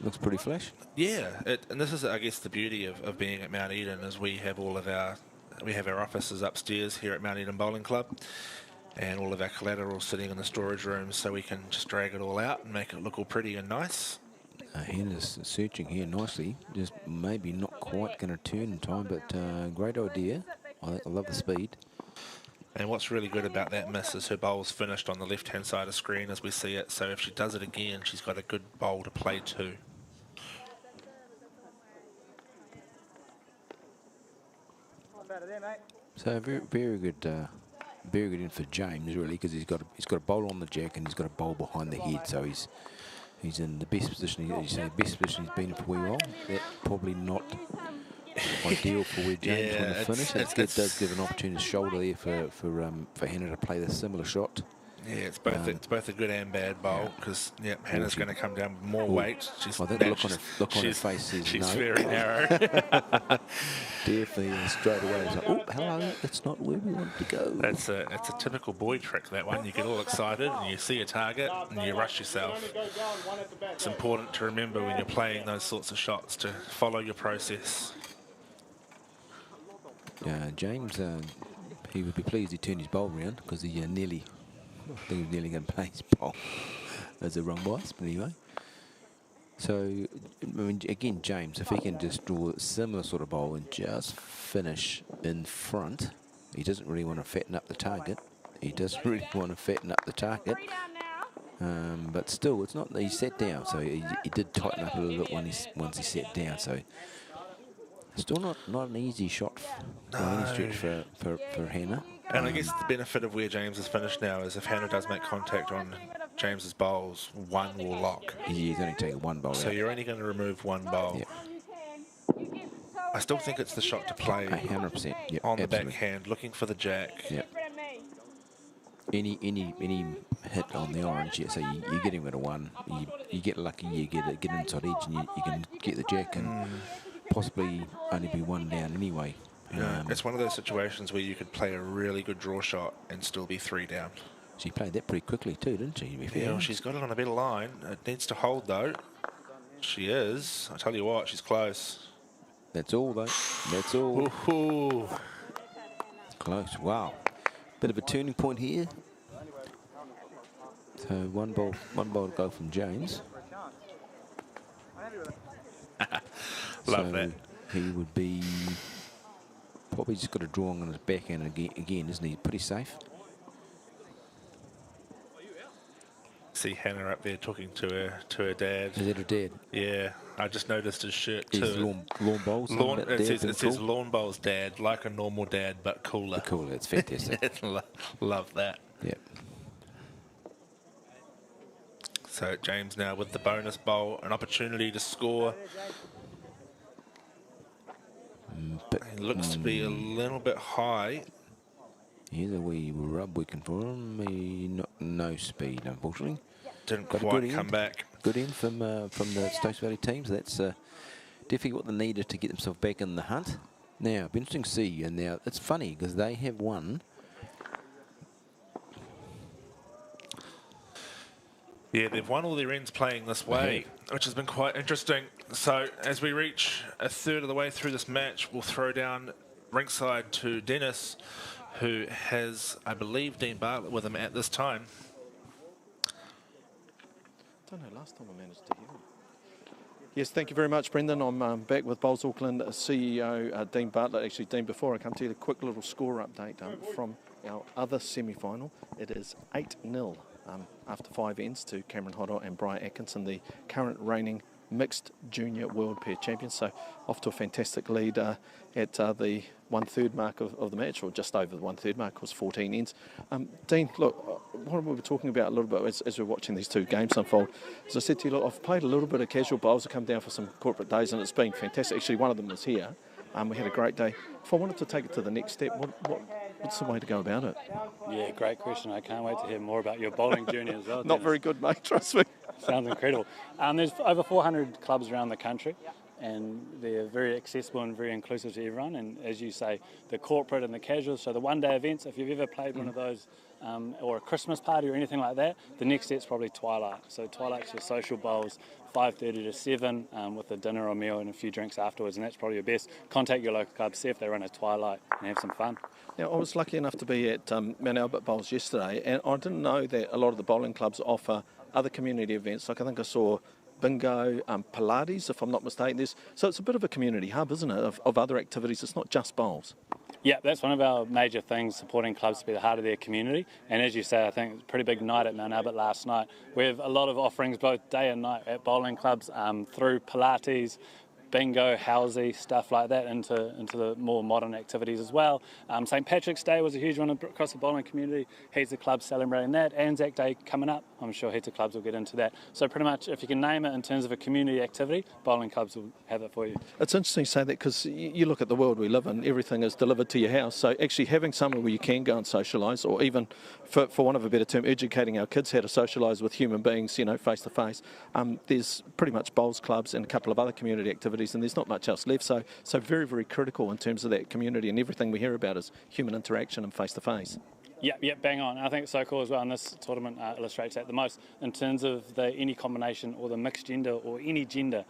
S4: Looks pretty flash.
S3: Yeah, and this is, I guess, the beauty of being at Mount Eden, is we have our offices upstairs here at Mount Eden Bowling Club, and all of our collateral sitting in the storage rooms, so we can just drag it all out and make it look all pretty and nice.
S4: Hannah's searching here nicely, just maybe not quite going to turn in time, but great idea. I love the speed.
S3: And what's really good about that miss is her bowl's finished on the left-hand side of screen as we see it, so if she does it again, she's got a good bowl to play to.
S4: So very good in for James, really, because he's got a bowl on the jack and he's got a bowl behind the head, so he's in the best position. He's been in for a wee while. That's probably not ideal for where James want to finish. It does give an opportunity to shoulder there for Hannah to play the similar shot.
S3: Yeah, it's both a good and bad bowl, because Hannah's going to come down with more weight.
S4: I think the look on her face says
S3: she's
S4: no.
S3: very narrow.
S4: Definitely, straight away it's like, oh, hello, that's not where we want to go.
S3: It's a typical boy trick, that one. You get all excited and you see a target and you rush yourself. It's important to remember when you're playing those sorts of shots to follow your process.
S4: James, he would be pleased he turned his bowl round, because he nearly going to play his bowl as a wrong bias, but anyway. So, I mean, again, James, if he can just draw a similar sort of bowl and just finish in front, he doesn't really want to fatten up the target. But still, it's not that he sat down, so he did tighten up a little bit once he sat down, so still not an easy shot by any stretch for Hannah.
S3: And I guess the benefit of where James is finished now is if Hannah does make contact on James's bowls, one will lock.
S4: He's only taking one bowl
S3: So
S4: out.
S3: you're only going to remove one bowl.
S4: Yep.
S3: I still think it's the shot to play
S4: 100%. Yep,
S3: on the
S4: absolutely.
S3: backhand, looking for the jack.
S4: Yep. Any hit on the orange, yeah, so you get him at a one. You get lucky, you get inside edge, and you can get the jack and possibly only be one down anyway.
S3: It's one of those situations where you could play a really good draw shot and still be 3 down.
S4: She played that pretty quickly too, didn't she?
S3: Yeah, well, she's got it on a better line. It needs to hold though. She is. I tell you what, she's close.
S4: That's all though. That's all.
S3: Ooh.
S4: Close. Wow. Bit of a turning point here. So one ball to go from James.
S3: Love that.
S4: He would be probably just got a drawing on his backhand again, isn't he? Pretty safe.
S3: see Hannah up there talking to her dad.
S4: Is that her dad?
S3: Yeah, I just noticed his shirt too.
S4: His lawn bowls.
S3: It says lawn bowls dad, like a normal dad but cooler.
S4: Cooler, it's fantastic.
S3: Love that.
S4: Yep.
S3: So James now with the bonus bowl, an opportunity to score. It looks to be a little bit high.
S4: Here's a wee rub we can for him. No speed, unfortunately.
S3: Didn't
S4: Got
S3: quite come back.
S4: Good end from the Stokes Valley teams. That's definitely what they needed to get themselves back in the hunt. Now, it'll be interesting to see. And now it's funny because they have won.
S3: Yeah, they've won all their ends playing this way, which has been quite interesting. So as we reach a third of the way through this match, we'll throw down ringside to Dennis, who has, I believe, Dean Bartlett with him at this time.
S1: I don't know, last time I managed to get him. Yes, thank you very much, Brendan. I'm back with Bowls Auckland CEO Dean Bartlett. Actually, Dean, before I come to you, a quick little score update from our other semi-final. It is 8-0 after 5 ends to Cameron Hodder and Brian Atkinson, the current reigning mixed junior world pair champions. So off to a fantastic lead at the 1/3 mark of the match, or just over the 1/3 mark, was 14 ends. Dean, look, what we were talking about a little bit as we're watching these two games unfold, as I said to you, look, I've played a little bit of casual bowls. I've come down for some corporate days and it's been fantastic. Actually, one of them was here. We had a great day. If I wanted to take it to the next step, what's the way to go about it?
S2: Yeah, great question. I can't wait to hear more about your bowling journey as well.
S1: Not
S2: Dennis.
S1: very good, mate, trust me.
S2: Sounds incredible. There's over 400 clubs around the country, and they're very accessible and very inclusive to everyone. And as you say, the corporate and the casual, so the one-day events, if you've ever played one of those, or a Christmas party or anything like that, the next step's probably Twilight. So Twilight's your social bowls, 5:30 to 7, with a dinner or meal and a few drinks afterwards, and that's probably your best. Contact your local club, see if they run a Twilight, and have some fun.
S1: Now, I was lucky enough to be at Mount Albert Bowls yesterday, and I didn't know that a lot of the bowling clubs offer other community events. Like I think I saw bingo, Pilates, if I'm not mistaken. So it's a bit of a community hub, isn't it, of other activities. It's not just bowls.
S2: Yeah, that's one of our major things, supporting clubs to be the heart of their community. And as you say, I think it's a pretty big night at Mount Albert last night. We have a lot of offerings both day and night at bowling clubs, through Pilates, bingo, housey, stuff like that, into the more modern activities as well. St. Patrick's Day was a huge one across the bowling community. Heaps of clubs celebrating that. Anzac Day coming up. I'm sure heaps of clubs will get into that. So pretty much, if you can name it in terms of a community activity, bowling clubs will have it for you.
S1: It's interesting you say that, because you look at the world we live in, everything is delivered to your house. So actually having somewhere where you can go and socialise, or even, for want of a better term, educating our kids how to socialise with human beings, face to face. There's pretty much bowls clubs and a couple of other community activities, and there's not much else left. So very, very critical in terms of that community, and everything we hear about is human interaction and face to face.
S2: Yeah, bang on. I think it's so cool as well, and this tournament illustrates that the most in terms of any combination or the mixed gender or any gender.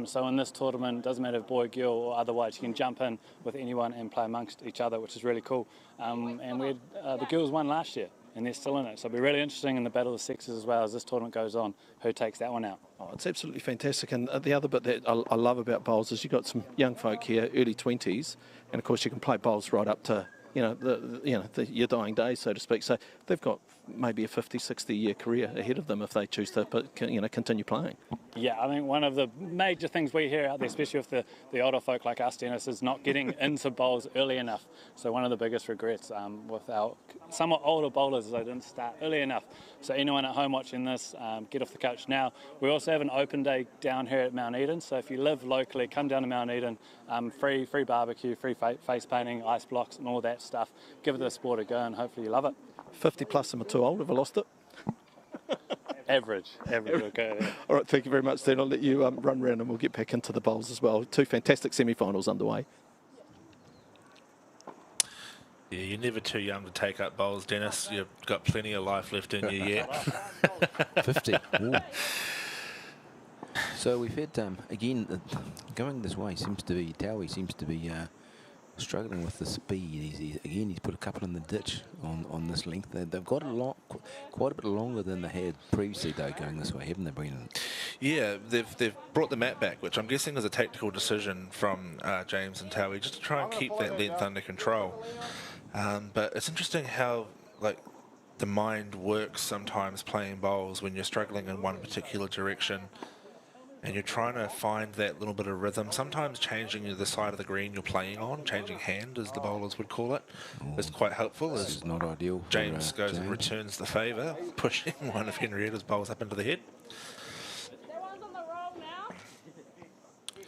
S2: So in this tournament, it doesn't matter if boy, girl or otherwise, you can jump in with anyone and play amongst each other, which is really cool. And we had, the girls won last year, and they're still in it. So it'll be really interesting in the battle of the sexes as well as this tournament goes on, who takes that one out.
S1: Oh, it's absolutely fantastic. And the other bit that I love about bowls is you've got some young folk here, early 20s, and of course you can play bowls right up to your dying days, so to speak. So they've got maybe a 50, 60-year career ahead of them if they choose to continue playing.
S2: Yeah, I think one of the major things we hear out there, especially with the older folk like us, Dennis, is not getting into bowls early enough. So one of the biggest regrets with our somewhat older bowlers is they didn't start early enough. So anyone at home watching this, get off the couch now. We also have an open day down here at Mount Eden. So if you live locally, come down to Mount Eden. Free barbecue, free face painting, ice blocks and all that stuff. Give the sport a go and hopefully you love it.
S1: 50 plus, am I too old? Have I lost it?
S2: Average. Okay. Yeah.
S1: All right, thank you very much, then. I'll let you run around and we'll get back into the bowls as well. 2 fantastic semi-finals underway.
S3: Yeah, you're never too young to take up bowls, Dennis. You've got plenty of life left in you yet.
S4: 50. Ooh. So we've had, again, going this way seems to be, Towie seems to be struggling with the speed. He's put a couple in the ditch on this length. They've got quite a bit longer than they had previously, though, going this way, haven't they, Brendan?
S3: Yeah, they've brought the mat back, which I'm guessing is a tactical decision from James and Towie, just to try and keep that length under control. But it's interesting how, the mind works sometimes playing bowls when you're struggling in one particular direction and you're trying to find that little bit of rhythm. Sometimes changing the side of the green you're playing on, changing hand as the bowlers would call it, is quite helpful.
S4: This
S3: As
S4: is not ideal for,
S3: James goes and
S4: James.
S3: returns the favour, pushing one of Henrietta's bowls up into the head.
S6: That one's on the roll now.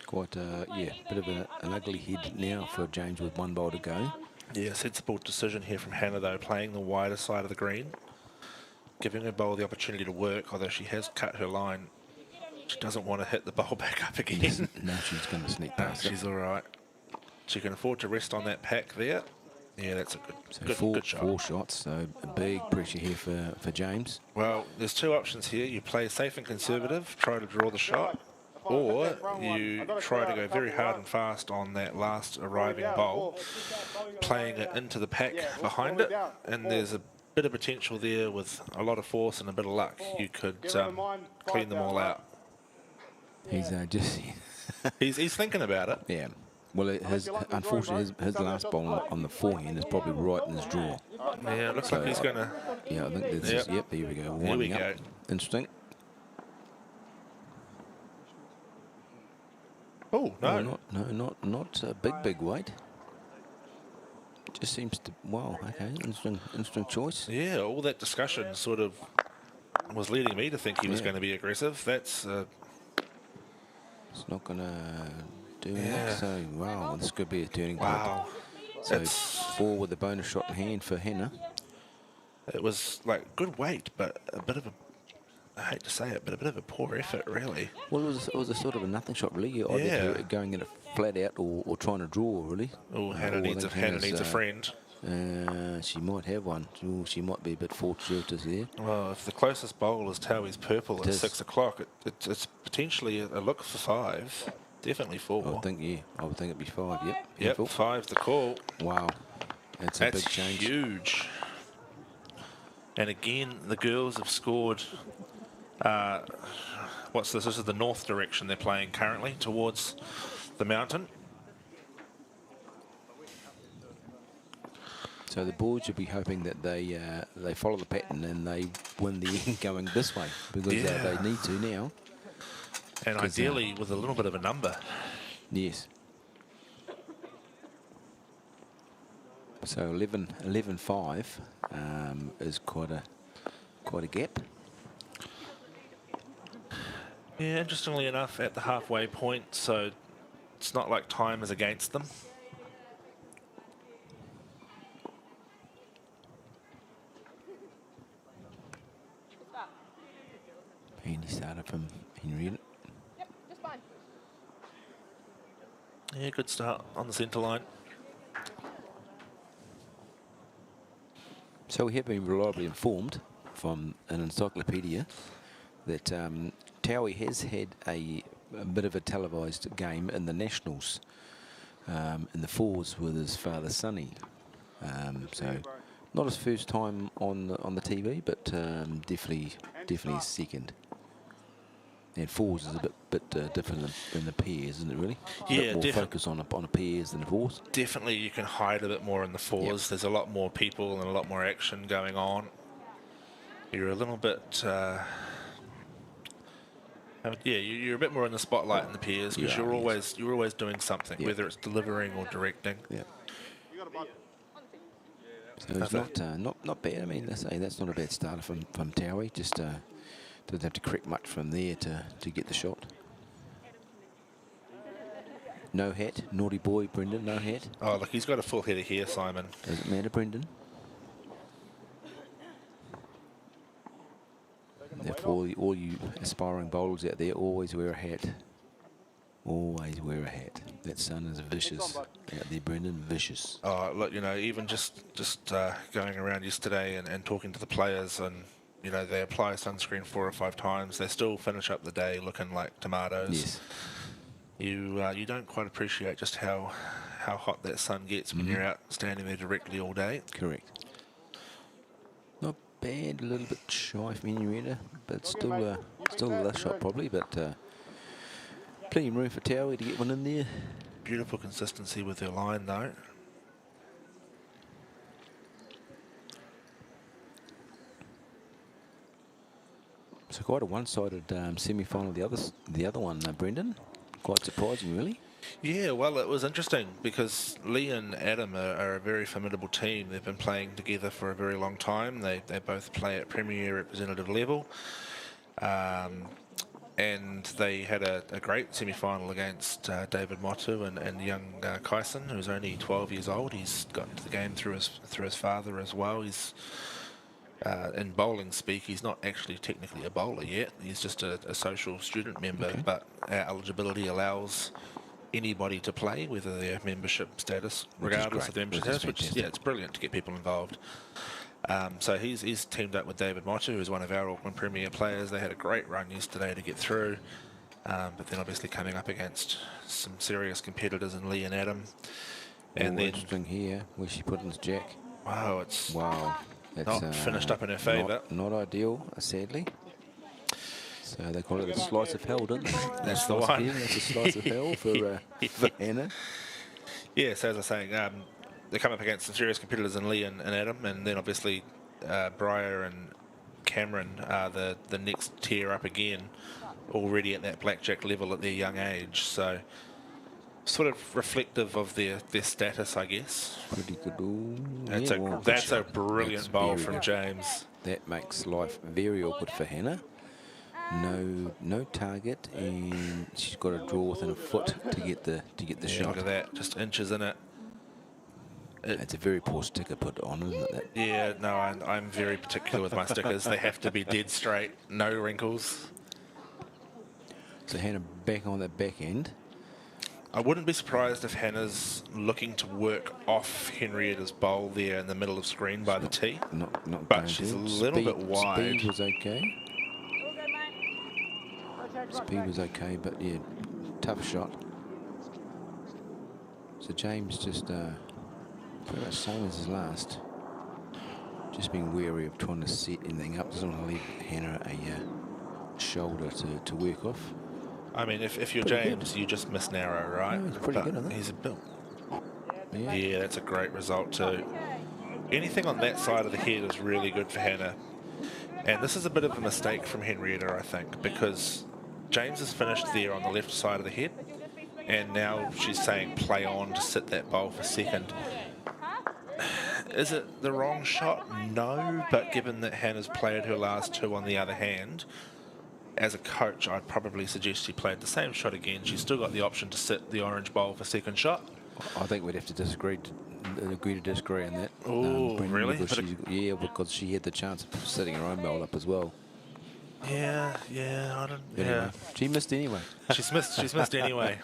S4: Quite, yeah, bit of an ugly head now for James with one bowl to go.
S3: Yeah, sensible decision here from Hannah though, playing the wider side of the green, giving her bowl the opportunity to work, although she has cut her line. She doesn't want to hit the bowl back up again.
S4: No, she's going to sneak past it.
S3: She's all right. She can afford to rest on that pack there. Yeah, that's a good shot.
S4: Four shots, so a big pressure here for James.
S3: Well, there's two options here. You play safe and conservative, try to draw the shot, or you try to go very hard and fast on that last arriving bowl, playing it into the pack behind it, and there's a bit of potential there with a lot of force and a bit of luck. You could clean them all out.
S4: He's just...
S3: He's thinking about it.
S4: Yeah. Well, unfortunately, his last ball on the forehand is probably right in his draw.
S3: Yeah, it looks like he's going to...
S4: Yeah, I think that's... Yep, there we go.
S3: There we go.
S4: Interesting.
S3: Oh, no.
S4: Not a big weight. Just seems to... Wow, okay, interesting choice.
S3: Yeah, all that discussion sort of was leading me to think he was going to be aggressive. That's...
S4: It's not going to do it. So, wow, this could be a turning point.
S3: Wow.
S4: So, 4 with a bonus shot in hand for Hannah.
S3: It was like good weight, but a bit of a... I hate to say it, but a bit of a poor effort, really.
S4: Well, it was a sort of a nothing shot, really. Either going in it flat out or trying to draw, really.
S3: Oh, Hannah needs a friend.
S4: She might have one. Ooh, she might be a bit fortuitous there.
S3: Well, if the closest bowl is Towie's purple at 6 o'clock, it's potentially a look for 5. Definitely 4.
S4: I would think it'd be 5, yep.
S3: Yep, 5's the call.
S4: Wow. That's a big change.
S3: Huge. And again, the girls have scored... what's this? This is the north direction they're playing currently, towards the mountain.
S4: So the boys should be hoping that they follow the pattern and they win the end going this way, because they need to now.
S3: And ideally with a little bit of a number.
S4: Yes. So 11-5 is quite a gap.
S3: Yeah, interestingly enough, at the halfway point, so it's not like time is against them.
S4: Handy starter from Henrietta.
S6: Yep, just fine.
S3: Yeah, good start on the centre line.
S4: So we have been reliably informed from an encyclopedia that Towie has had a bit of a televised game in the Nationals in the 4s with his father Sonny. So not his first time on the TV, but definitely his second. And 4s is a bit different than the pairs, isn't it, really?
S3: Yeah,
S4: more focus on a pairs than the 4s.
S3: Definitely you can hide a bit more in the 4s. Yep. There's a lot more people and a lot more action going on. You're a little bit... you're a bit more in the spotlight in the pairs, because you're always doing something, whether it's delivering or directing.
S4: Yeah. So it's not bad. I mean, that's not a bad starter from Towie. Just doesn't have to correct much from there to get the shot. No hat, naughty boy, Brendan. No hat.
S3: Oh, look, he's got a full head of hair, Simon.
S4: Does it matter, Brendan? Therefore, all you aspiring bowlers out there, always wear a hat. Always wear a hat. That sun is vicious out there, Brendan. Vicious.
S3: Oh, look, even just going around yesterday and talking to the players, and they apply sunscreen 4 or 5 times. They still finish up the day looking like tomatoes.
S4: Yes.
S3: You don't quite appreciate just how hot that sun gets when you're out standing there directly all day.
S4: Correct. Not bad, a little bit shy from Henrietta, but still a less shot probably, but plenty of room for Towie to get one in there.
S3: Beautiful consistency with their line though.
S4: So quite a one-sided semi-final. The other one, Brendan. Quite surprising, really.
S3: Yeah, well, it was interesting because Lee and Adam are a very formidable team. They've been playing together for a very long time. They both play at Premier representative level. And they had a great semi-final against David Motu and young Kyson, who's only 12 years old. He's got into the game through his father as well. He's in bowling speak, he's not actually technically a bowler yet. He's just a social student member, but our eligibility allows anybody to play, whether they have membership status, regardless of their membership status, which yeah, it's brilliant to get people involved. So he's teamed up with David Motu, who's one of our Auckland Premier players. They had a great run yesterday to get through, but then obviously coming up against some serious competitors in Lee and Adam. And then
S4: interesting here, where she put in his jack.
S3: Wow, it's
S4: That's,
S3: not finished up in her favour.
S4: Not ideal, sadly. So they call it a slice of hell, don't they?
S3: That's the one.
S4: That's a slice of hell for Hannah.
S3: Yeah, so as I was saying, they come up against some serious competitors in Lee and Adam, and then obviously Briar and Cameron are the next tier up again, already at that blackjack level at their young age. So sort of reflective of their status, I guess.
S4: Pretty good. Ooh,
S3: that's a brilliant bowl from James.
S4: That makes life very awkward for Hannah. No target, and she's got to draw within a foot to get the shot.
S3: Look at that, just inches in it.
S4: It's a very poor sticker put on, isn't it?
S3: Yeah, no, I'm very particular with my stickers. They have to be dead straight, no wrinkles.
S4: So Hannah back on that back end.
S3: I wouldn't be surprised if Hannah's looking to work off Henrietta's bowl there in the middle of screen by the tee.
S4: Not
S3: but she's a little bit wide.
S4: Speed was okay. Speed was okay, but yeah, tough shot. So James just pretty much same as his last. Just being wary of trying to set anything up. Doesn't want to leave Hannah a shoulder to work off.
S3: I mean, if you're
S4: Pretty
S3: James,
S4: good.
S3: you just miss narrow, right?
S4: Yeah, he's pretty good, isn't he?
S3: He's a bit.
S4: Yeah.
S3: Yeah, that's a great result too. Anything on that side of the head is really good for Hannah. And this is a bit of a mistake from Henrietta, I think, because James has finished there on the left side of the head, and now she's saying play on to sit that bowl for second. Is it the wrong shot? No, but given that Hannah's played her last two on the other hand, as a coach, I'd probably suggest she played the same shot again. She's still got the option to sit the orange bowl for second shot.
S4: I think we'd have to agree to disagree on that.
S3: Oh, really?
S4: Because she had the chance of setting her own bowl up as well.
S3: Yeah, I don't.
S4: Anyway,
S3: yeah,
S4: she missed anyway.
S3: She's missed anyway.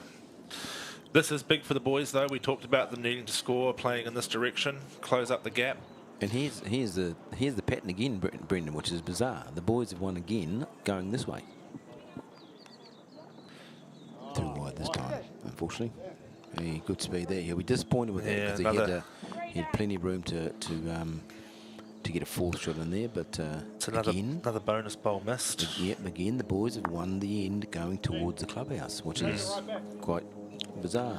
S3: This is big for the boys, though. We talked about them needing to score, playing in this direction, close up the gap.
S4: And here's the pattern again, Brendan, which is bizarre. The boys have won again, going this way. Too wide this time, unfortunately. Yeah, good speed there. He'll be disappointed with that because he had plenty of room to get a fourth shot in there, but
S3: it's another bonus bowl missed.
S4: Yep, again the boys have won the end going towards the clubhouse, which is quite bizarre.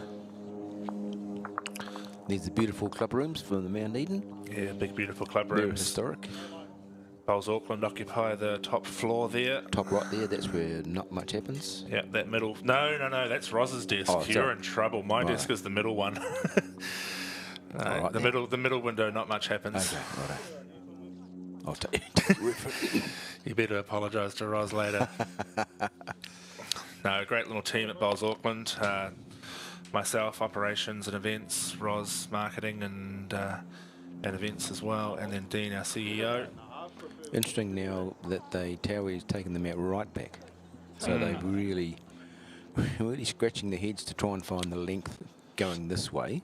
S4: These are beautiful club rooms from the Mount Eden.
S3: Yeah, big beautiful club
S4: Very
S3: rooms.
S4: historic.
S3: Bowls Auckland occupy the top floor there.
S4: Top right there, that's where not much happens.
S3: Yeah, that middle. No, that's Roz's desk.
S4: Oh,
S3: You're in trouble. My desk is the middle one.
S4: Right
S3: the middle window, not much happens.
S4: Okay, righto. I'll take
S3: You better apologise to Roz later. No, great little team at Bowls Auckland. Myself, operations and events, Roz, marketing and events as well, and then Dean, our CEO.
S4: Interesting now that Towie's taken them out right back. So they're really scratching their heads to try and find the length going this way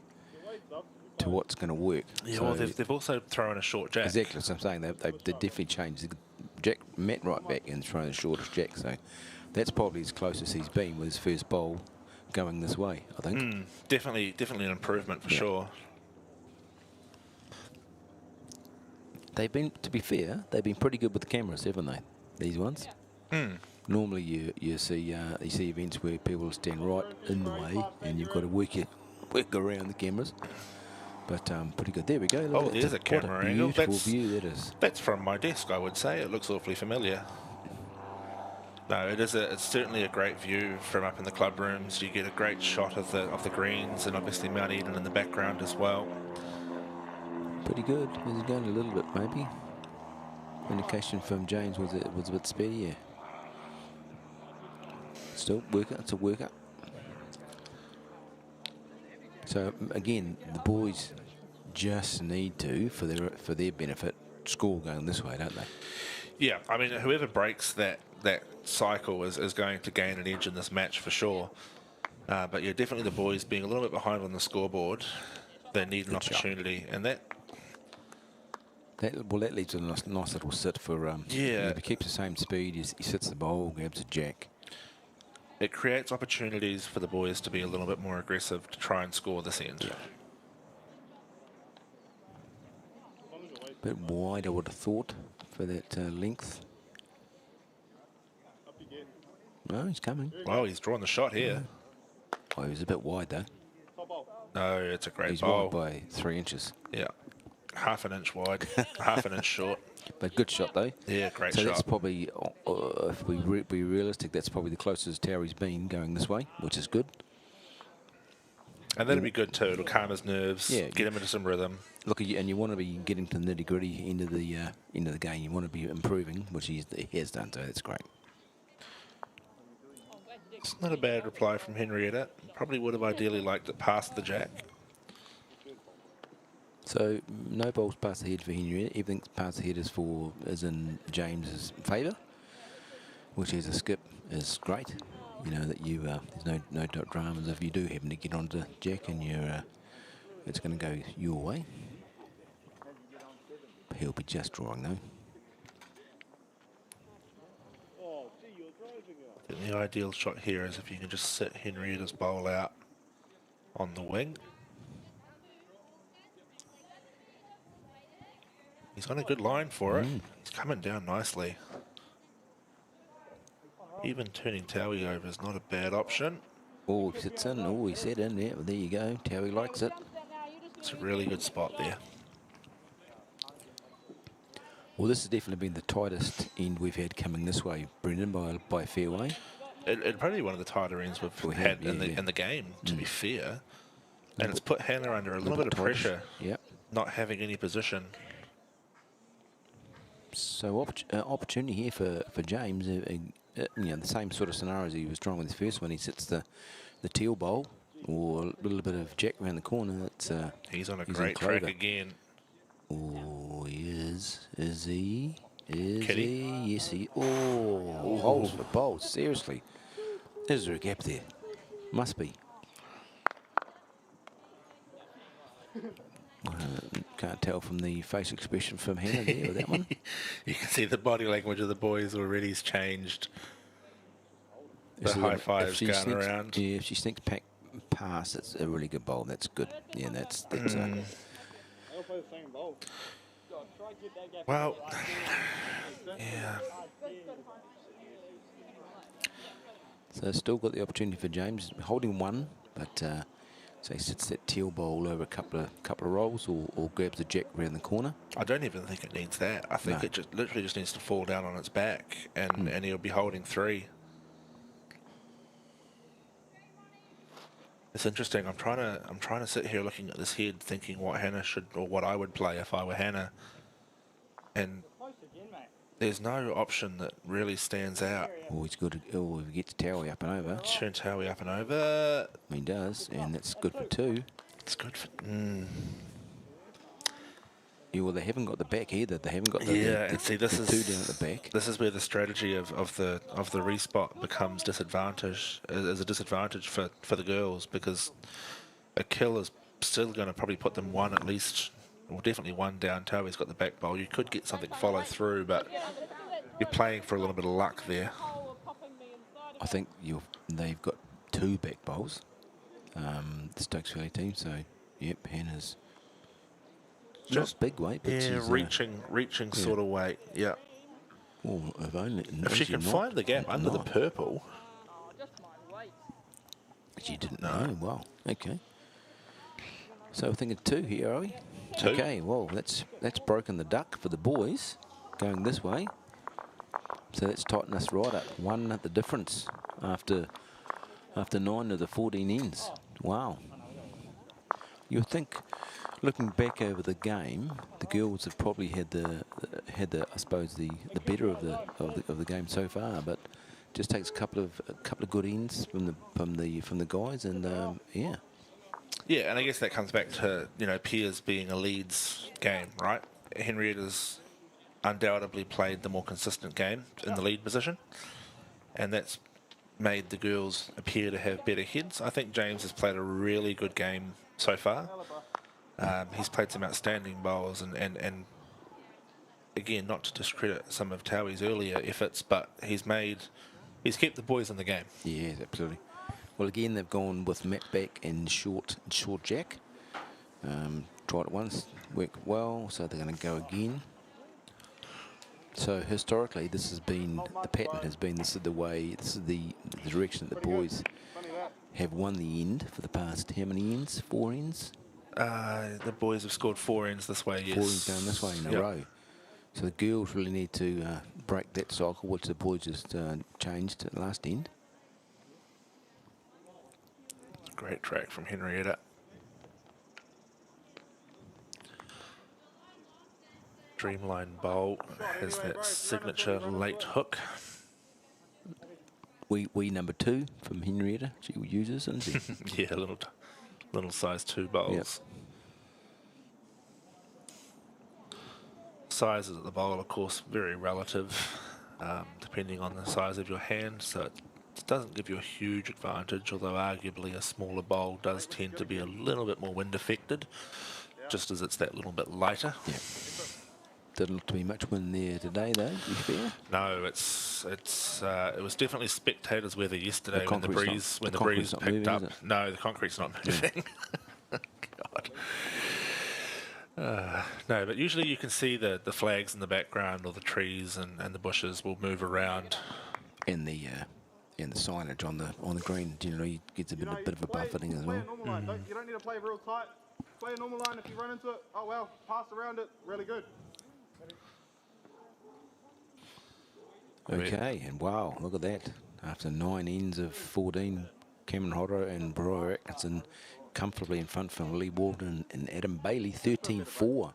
S4: to what's going to work.
S3: Yeah,
S4: so
S3: well, they've also thrown a short jack.
S4: Exactly, that's what I'm saying. They definitely changed. Jack met right back and thrown the shortest jack. So that's probably as close as he's been with his first bowl going this way, I think.
S3: Definitely an improvement for sure.
S4: They've been, to be fair, they've been pretty good with the cameras, haven't they? These ones. Normally, you see events where people stand right in the way, and you've got to work around the cameras. But pretty good. There we go.
S3: Oh, there's a camera angle.
S4: Beautiful view that is.
S3: That's from my desk, I would say. It looks awfully familiar. No, it's certainly a great view from up in the club rooms. You get a great shot of the greens and obviously Mount Eden in the background as well.
S4: Pretty good. Is it going a little bit maybe? Indication from James was it was a bit speedy, yeah. Still worker, it's a worker. So again, the boys just need to, for their benefit, score going this way, don't they?
S3: Yeah, I mean, whoever breaks that cycle is going to gain an edge in this match for sure. But yeah, definitely the boys being a little bit behind on the scoreboard, they need an opportunity, and that
S4: leads to a nice little sit for if he keeps the same speed, he sits the bowl, grabs a jack.
S3: It creates opportunities for the boys to be a little bit more aggressive to try and score this end.
S4: Yeah. A bit wide, I would have thought, for that length. No, he's coming.
S3: Well, he's drawn the shot here.
S4: Oh, he was a bit wide though.
S3: No, it's a great
S4: He's
S3: bowl.
S4: wide by 3 inches.
S3: Yeah, half an inch wide, half an inch short.
S4: But good shot though.
S3: Yeah, great
S4: so
S3: shot.
S4: That's probably, if we be realistic, that's probably the closest Towery's been going this way, which is good.
S3: And that'll be good too. It'll calm his nerves, get him into some rhythm.
S4: Look, and you want to be getting to the nitty-gritty end of the game. You want to be improving, which he has done, so that's great.
S3: It's not a bad reply from Henrietta. Probably would have ideally liked it past the jack.
S4: So no balls past the head for Henrietta. Everything past the head is in James's favour, which is a skip is great. You know that there's no dramas if you do happen to get onto jack and it's going to go your way. He'll be just drawing though.
S3: I think the ideal shot here is if you can just sit Henrietta's bowl out on the wing. He's on a good line for it. He's coming down nicely. Even turning Towie over is not a bad option.
S4: Oh, he sits in. Oh, he set in. Yeah, well, there you go. Towie likes it.
S3: It's a really good spot there.
S4: Well, this has definitely been the tightest end we've had coming this way, Brendan, by a fair way.
S3: It'd probably be one of the tighter ends we've had in the game, to be fair. And it's put Hannah under a little bit of pressure, not having any position.
S4: So opportunity here for James. The same sort of scenario as he was drawing with his first one. He sits the teal bowl or a little bit of jack around the corner.
S3: He's on a great track again.
S4: Oh, he is. Is he? Is
S3: Kitty?
S4: he? Yes, he. Oh, holes for bowls. Seriously. Is there a gap there? Must be. Can't tell from the face expression from Hannah there with that one.
S3: You can see the body language of the boys already has changed. The high fives going around.
S4: Yeah, if she sneaks past, it's a really good bowl. That's good. Yeah, that's
S3: well, yeah.
S4: So still got the opportunity for James, holding one, but so he sits that teal bowl over a couple of rolls or grabs a jack around the corner.
S3: I don't even think it needs that. I think it just literally just needs to fall down on its back, and he'll be holding 3. It's interesting. I'm trying to sit here looking at this head, thinking what Hannah should or what I would play if I were Hannah, and there's no option that really stands out.
S4: Oh, he's good. Oh, if he gets Towie up and over.
S3: Turn Towie up and over.
S4: He does, and that's good for 2.
S3: It's good for.
S4: Yeah, well, they haven't got the back either. They haven't got
S3: and see, this is
S4: 2 down at the back.
S3: This is where the strategy of the respot becomes a disadvantage for the girls, because a kill is still going to probably put them one at least, or definitely one down. Towie's got the back bowl. You could get something follow through, but you're playing for a little bit of luck there.
S4: I think they've got 2 back bowls, the Stokes Valley team. So, yep, Hannah's. Just big weight, but she's
S3: reaching sort of weight. Yeah.
S4: Well,
S3: if she can find the gap under the purple.
S4: She didn't know. Well, okay. So we're thinking 2 here, are we?
S3: 2.
S4: Okay. Well, that's broken the duck for the boys, going this way. So that's tightened us right up. One at the difference after 9 of the 14 ends. Wow. You would think, looking back over the game, the girls have probably had the I suppose the better of the game so far, but just takes a couple of good ends from the guys, and yeah.
S3: Yeah, and I guess that comes back to, you know, Piers being a Leeds game, right? Henrietta's undoubtedly played the more consistent game in the lead position, and that's made the girls appear to have better heads. I think James has played a really good game so far. He's played some outstanding bowls, and again, not to discredit some of Towie's earlier efforts, but he's kept the boys in the game.
S4: Yeah, absolutely. Well, again, they've gone with Matt back and short Jack. Tried it once, worked well, so they're going to go again. So historically, this has been, the pattern has been, this is the direction that the boys have won the end for the past, how many ends? 4 ends?
S3: The boys have scored 4 ends this way, yes.
S4: 4 ends going this way in a row. So the girls really need to break that cycle, which the boys just changed at the last end.
S3: Great track from Henrietta. Dreamline bowl has that signature late hook.
S4: We number 2 from Henrietta. She uses, isn't she?
S3: Yeah, little size 2 bowls.
S4: Yep.
S3: Sizes of the bowl, of course, very relative, depending on the size of your hand. So it doesn't give you a huge advantage, although arguably a smaller bowl does tend to be a little bit more wind affected, just as it's that little bit lighter.
S4: Yeah. Didn't look to be much wind there today, though, to be fair.
S3: No, it was definitely spectators' weather yesterday when the breeze picked
S4: moving,
S3: up. No, the concrete's not moving. God. No, but usually you can see the flags in the background, or the trees and the bushes will move around.
S4: And the signage on the green generally gets a bit of a buffeting as well.
S5: Normal line. You don't need to play real tight. Play a normal line. If you run into it, oh well, pass around it. Really good.
S4: Okay, and wow, look at that. After 9 ends of 14, Cameron Hodder and Briar Atkinson comfortably in front from Lee Walton and Adam Bailey, 13-4.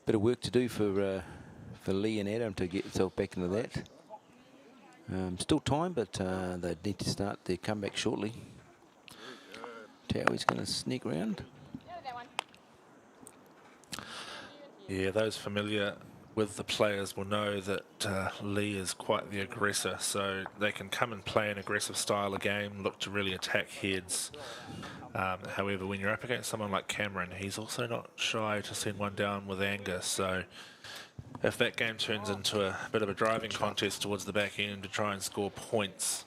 S4: Bit of work to do for Lee and Adam to get themselves back into that. Still time, but they need to start their comeback shortly. Towie's going to sneak around.
S3: Yeah, those familiar with the players will know that Lee is quite the aggressor, so they can come and play an aggressive style of game, look to really attack heads. However, when you're up against someone like Cameron, he's also not shy to send one down with anger, so if that game turns into a bit of a driving contest towards the back end to try and score points,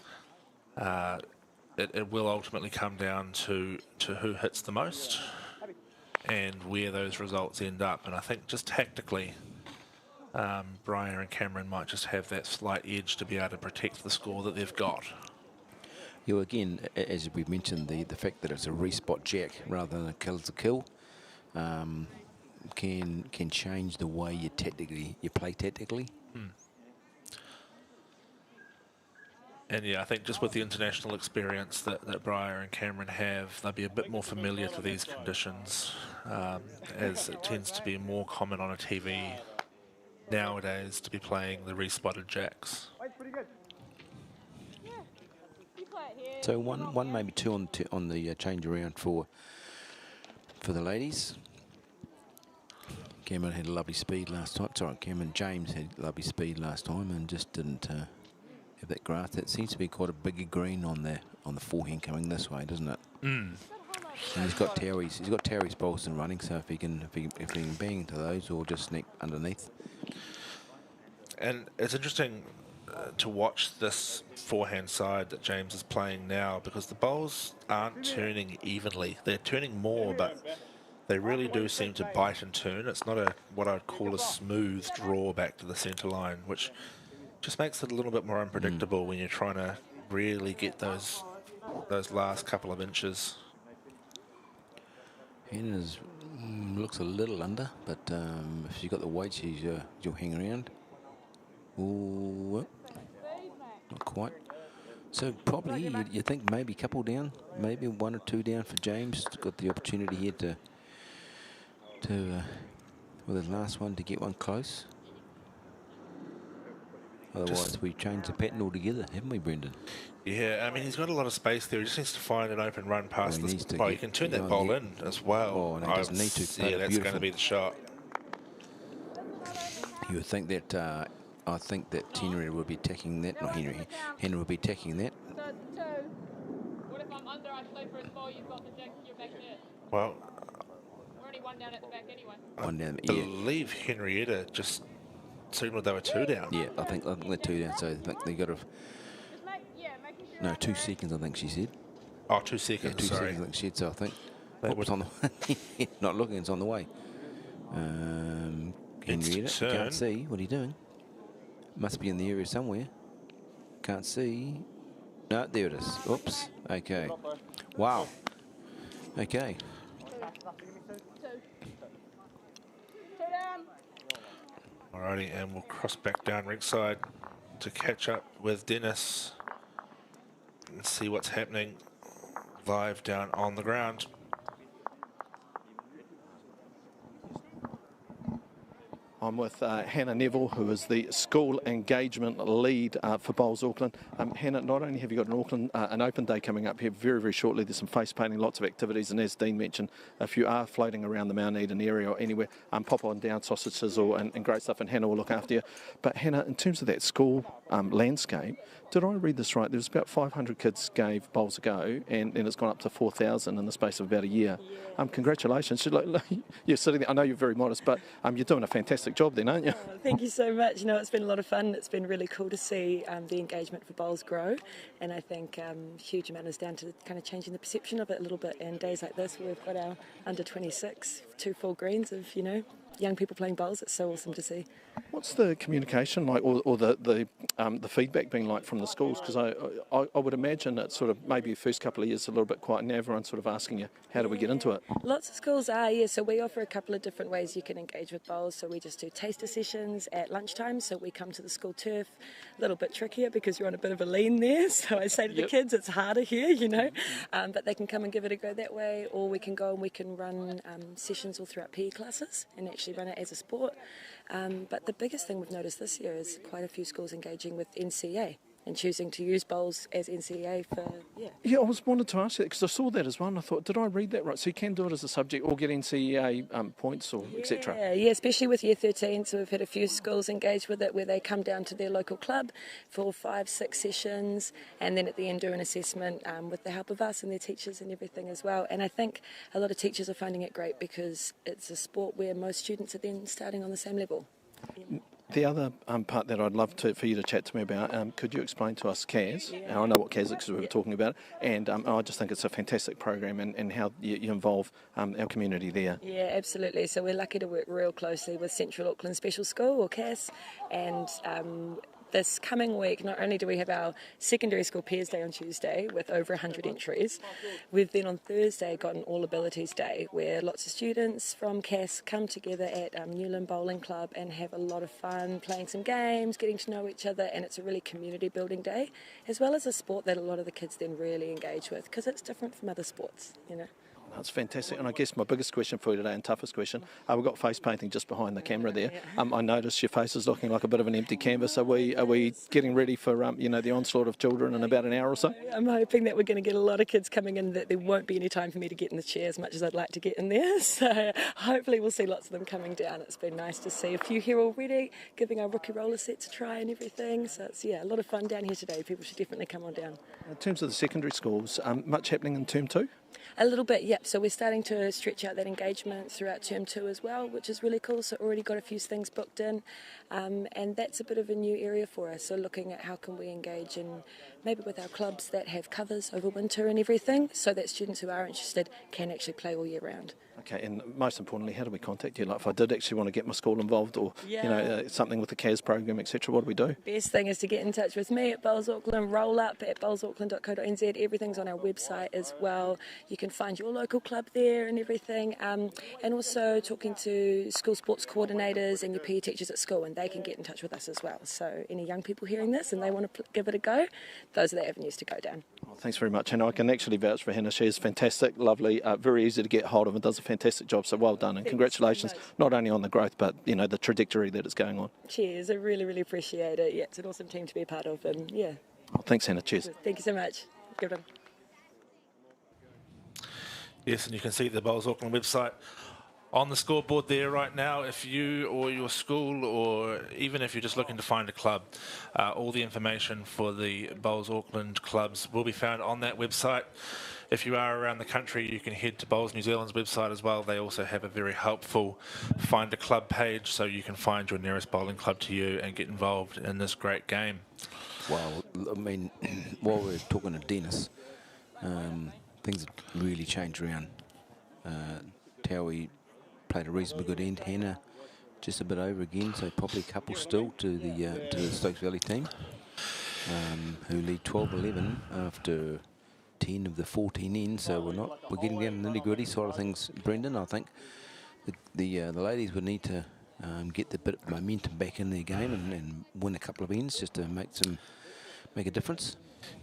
S3: it will ultimately come down to who hits the most and where those results end up. And I think just tactically, Briar and Cameron might just have that slight edge to be able to protect the score that they've got.
S4: Yeah, well, again, as we've mentioned, the fact that it's a respot jack rather than a kill can change the way you play tactically.
S3: And yeah, I think just with the international experience that Briar and Cameron have, they'll be a bit more familiar to these conditions, as it tends to be more common on a TV nowadays to be playing the respotted jacks.
S4: So one maybe 2 on the change around for the ladies. Cameron had a lovely speed last time. Sorry, James had lovely speed last time and just didn't have that grass. That seems to be quite a bigger green on the forehand coming this way, doesn't it? And he's got Terry's Bolson running, so if he can bang into those or just sneak underneath.
S3: And it's interesting to watch this forehand side that James is playing now, because the bowls aren't turning evenly. They're turning more, but they really do seem to bite and turn. It's not what I'd call a smooth draw back to the centre line, which just makes it a little bit more unpredictable when you're trying to really get those last couple of inches.
S4: Hannah's looks a little under, but if she's got the weight, she'll hang around. Ooh, not quite. So probably you think maybe a couple down, maybe 1 or 2 down for James. Got the opportunity here to with his last one to get one close. Otherwise, we changed the pattern altogether, haven't we, Brendan?
S3: Yeah, I mean, he's got a lot of space there. He just needs to find an open run past
S4: Well, he
S3: this.
S4: needs to
S3: Oh, you
S4: get-
S3: can turn
S4: go
S3: that
S4: and
S3: bowl
S4: get-
S3: in as well.
S4: Oh, no, he doesn't need to.
S3: Yeah, that's going
S4: Beautiful.
S3: to be the shot.
S4: You would think that, I think that Henry will be attacking that, not Henry. Henry will be attacking that.
S6: So it's 2. What if I'm under, I play for a ball, you've got the jack, you're back there.
S3: Well,
S6: We're only 1 down at the back anyway.
S4: One down,
S3: I
S4: yeah.
S3: believe Henrietta just signalled they were 2 down.
S4: Yeah, I think they're 2 down, so I think they got to,
S6: Just making sure.
S4: no, 2 seconds, I think she said.
S3: Oh, 2
S4: Yeah,
S3: seconds,
S4: 2
S3: sorry.
S4: seconds, I think she said, so I think.
S3: That
S4: It's on the way. Not looking, it's on the way. Henrietta,
S3: turn.
S4: can't see. What are you doing? Must be in the area somewhere. Can't see. No, there it is. Oops. Okay. Wow. Okay.
S6: 2 down.
S3: Alrighty, and we'll cross back down ringside to catch up with Dennis and see what's happening live down on the ground.
S1: I'm with Hannah Neville, who is the school engagement lead for Bowls Auckland. Hannah, not only have you got an open day coming up here very, very shortly, there's some face painting, lots of activities, and as Dean mentioned, if you are floating around the Mount Eden area or anywhere, pop on down, sausage sizzle and great stuff, and Hannah will look after you. But Hannah, in terms of that school landscape, did I read this right? There was about 500 kids gave Bowls a go, and it's gone up to 4,000 in the space of about a year. Congratulations. You're sitting there, I know you're very modest, but you're doing a fantastic job then, aren't you?
S7: Oh, thank you so much. You know, it's been a lot of fun. It's been really cool to see the engagement for bowls grow, and I think a huge amount is down to kind of changing the perception of it a little bit. And days like this, where we've got our under 26, 2 full greens of young people playing bowls. It's so awesome to see.
S1: What's the communication like, or the feedback being like from the schools? Because I would imagine it's sort of maybe the first couple of years a little bit quiet, and everyone's sort of asking you, how do we get into it?
S7: Lots of schools are, yeah. So we offer a couple of different ways you can engage with bowls. So we just do taster sessions at lunchtime. So we come to the school turf, a little bit trickier because you're on a bit of a lean there. So I say to the kids, it's harder here, but they can come and give it a go that way, or we can go and we can run sessions all throughout PE classes and actually run it as a sport. But the biggest thing we've noticed this year is quite a few schools engaging with NCA and choosing to use bowls as NCA for,
S1: Yeah, I wanted to ask you that because I saw that as well, and I thought, did I read that right? So you can do it as a subject or get NCEA points or etc.
S7: Yeah, especially with Year 13. So we've had a few schools engage with it where they come down to their local club for 5, 6 sessions, and then at the end do an assessment with the help of us and their teachers and everything as well. And I think a lot of teachers are finding it great because it's a sport where most students are then starting on the same level.
S1: The other part that I'd love for you to chat to me about, could you explain to us CAS? And I know what CAS is because we were talking about it, and I just think it's a fantastic program and how you involve our community there.
S7: Yeah, absolutely. So we're lucky to work real closely with Central Auckland Special School, or CAS, and this coming week, not only do we have our secondary school Peers Day on Tuesday with over 100 entries, we've then on Thursday got an All Abilities Day where lots of students from CAS come together at Newland Bowling Club and have a lot of fun playing some games, getting to know each other, and it's a really community building day, as well as a sport that a lot of the kids then really engage with because it's different from other sports,
S1: That's fantastic. And I guess my biggest question for you today, and toughest question, we've got face painting just behind the camera there. I noticed your face is looking like a bit of an empty canvas. Are we getting ready for the onslaught of children in about an hour or so?
S7: I'm hoping that we're going to get a lot of kids coming in, that there won't be any time for me to get in the chair as much as I'd like to get in there. So hopefully we'll see lots of them coming down. It's been nice to see a few here already, giving our rookie roller sets a try and everything. So it's, a lot of fun down here today. People should definitely come on down.
S1: In terms of the secondary schools, much happening in term 2?
S7: A little bit, yep. So we're starting to stretch out that engagement throughout term 2 as well, which is really cool. So already got a few things booked in, and that's a bit of a new area for us. So looking at how can we engage in maybe with our clubs that have covers over winter and everything, so that students who are interested can actually play all year round.
S1: Okay, and most importantly, how do we contact you? Like, if I did actually want to get my school involved, or something with the CAS program, etc., what do we do?
S7: Best thing is to get in touch with me at Bowls Auckland, roll up at bowlsauckland.co.nz. Everything's on our website as well. You can find your local club there and everything. And also talking to school sports coordinators and your PE teachers at school, and they can get in touch with us as well. So any young people hearing this and they want to give it a go, those are the avenues to go down.
S1: Well, thanks very much, Hannah. I can actually vouch for Hannah. She is fantastic, lovely, very easy to get hold of, and does a fantastic job. So well done, and congratulations, not only on the growth, but the trajectory that is going on.
S7: Cheers, I really, really appreciate it. Yeah, it's an awesome team to be a part of, and yeah.
S1: Oh, thanks, Hannah. Cheers.
S7: Thank you so much. Good one.
S3: Yes, and you can see the Bowls Auckland website on the scoreboard there right now. If you or your school, or even if you're just looking to find a club, all the information for the Bowls Auckland clubs will be found on that website. If you are around the country, you can head to Bowls New Zealand's website as well. They also have a very helpful find a club page, so you can find your nearest bowling club to you and get involved in this great game.
S4: Well, I mean, while we're talking to Dennis, things have really changed around. Towie played a reasonably good end. Hannah just a bit over again, so probably a couple still to the Stokes Valley team, who lead 12-11 after 10 of the 14 ends. So we're getting down to the nitty-gritty side of things, Brendan. I think the ladies would need to get the bit of momentum back in their game and win a couple of ends just to make a difference.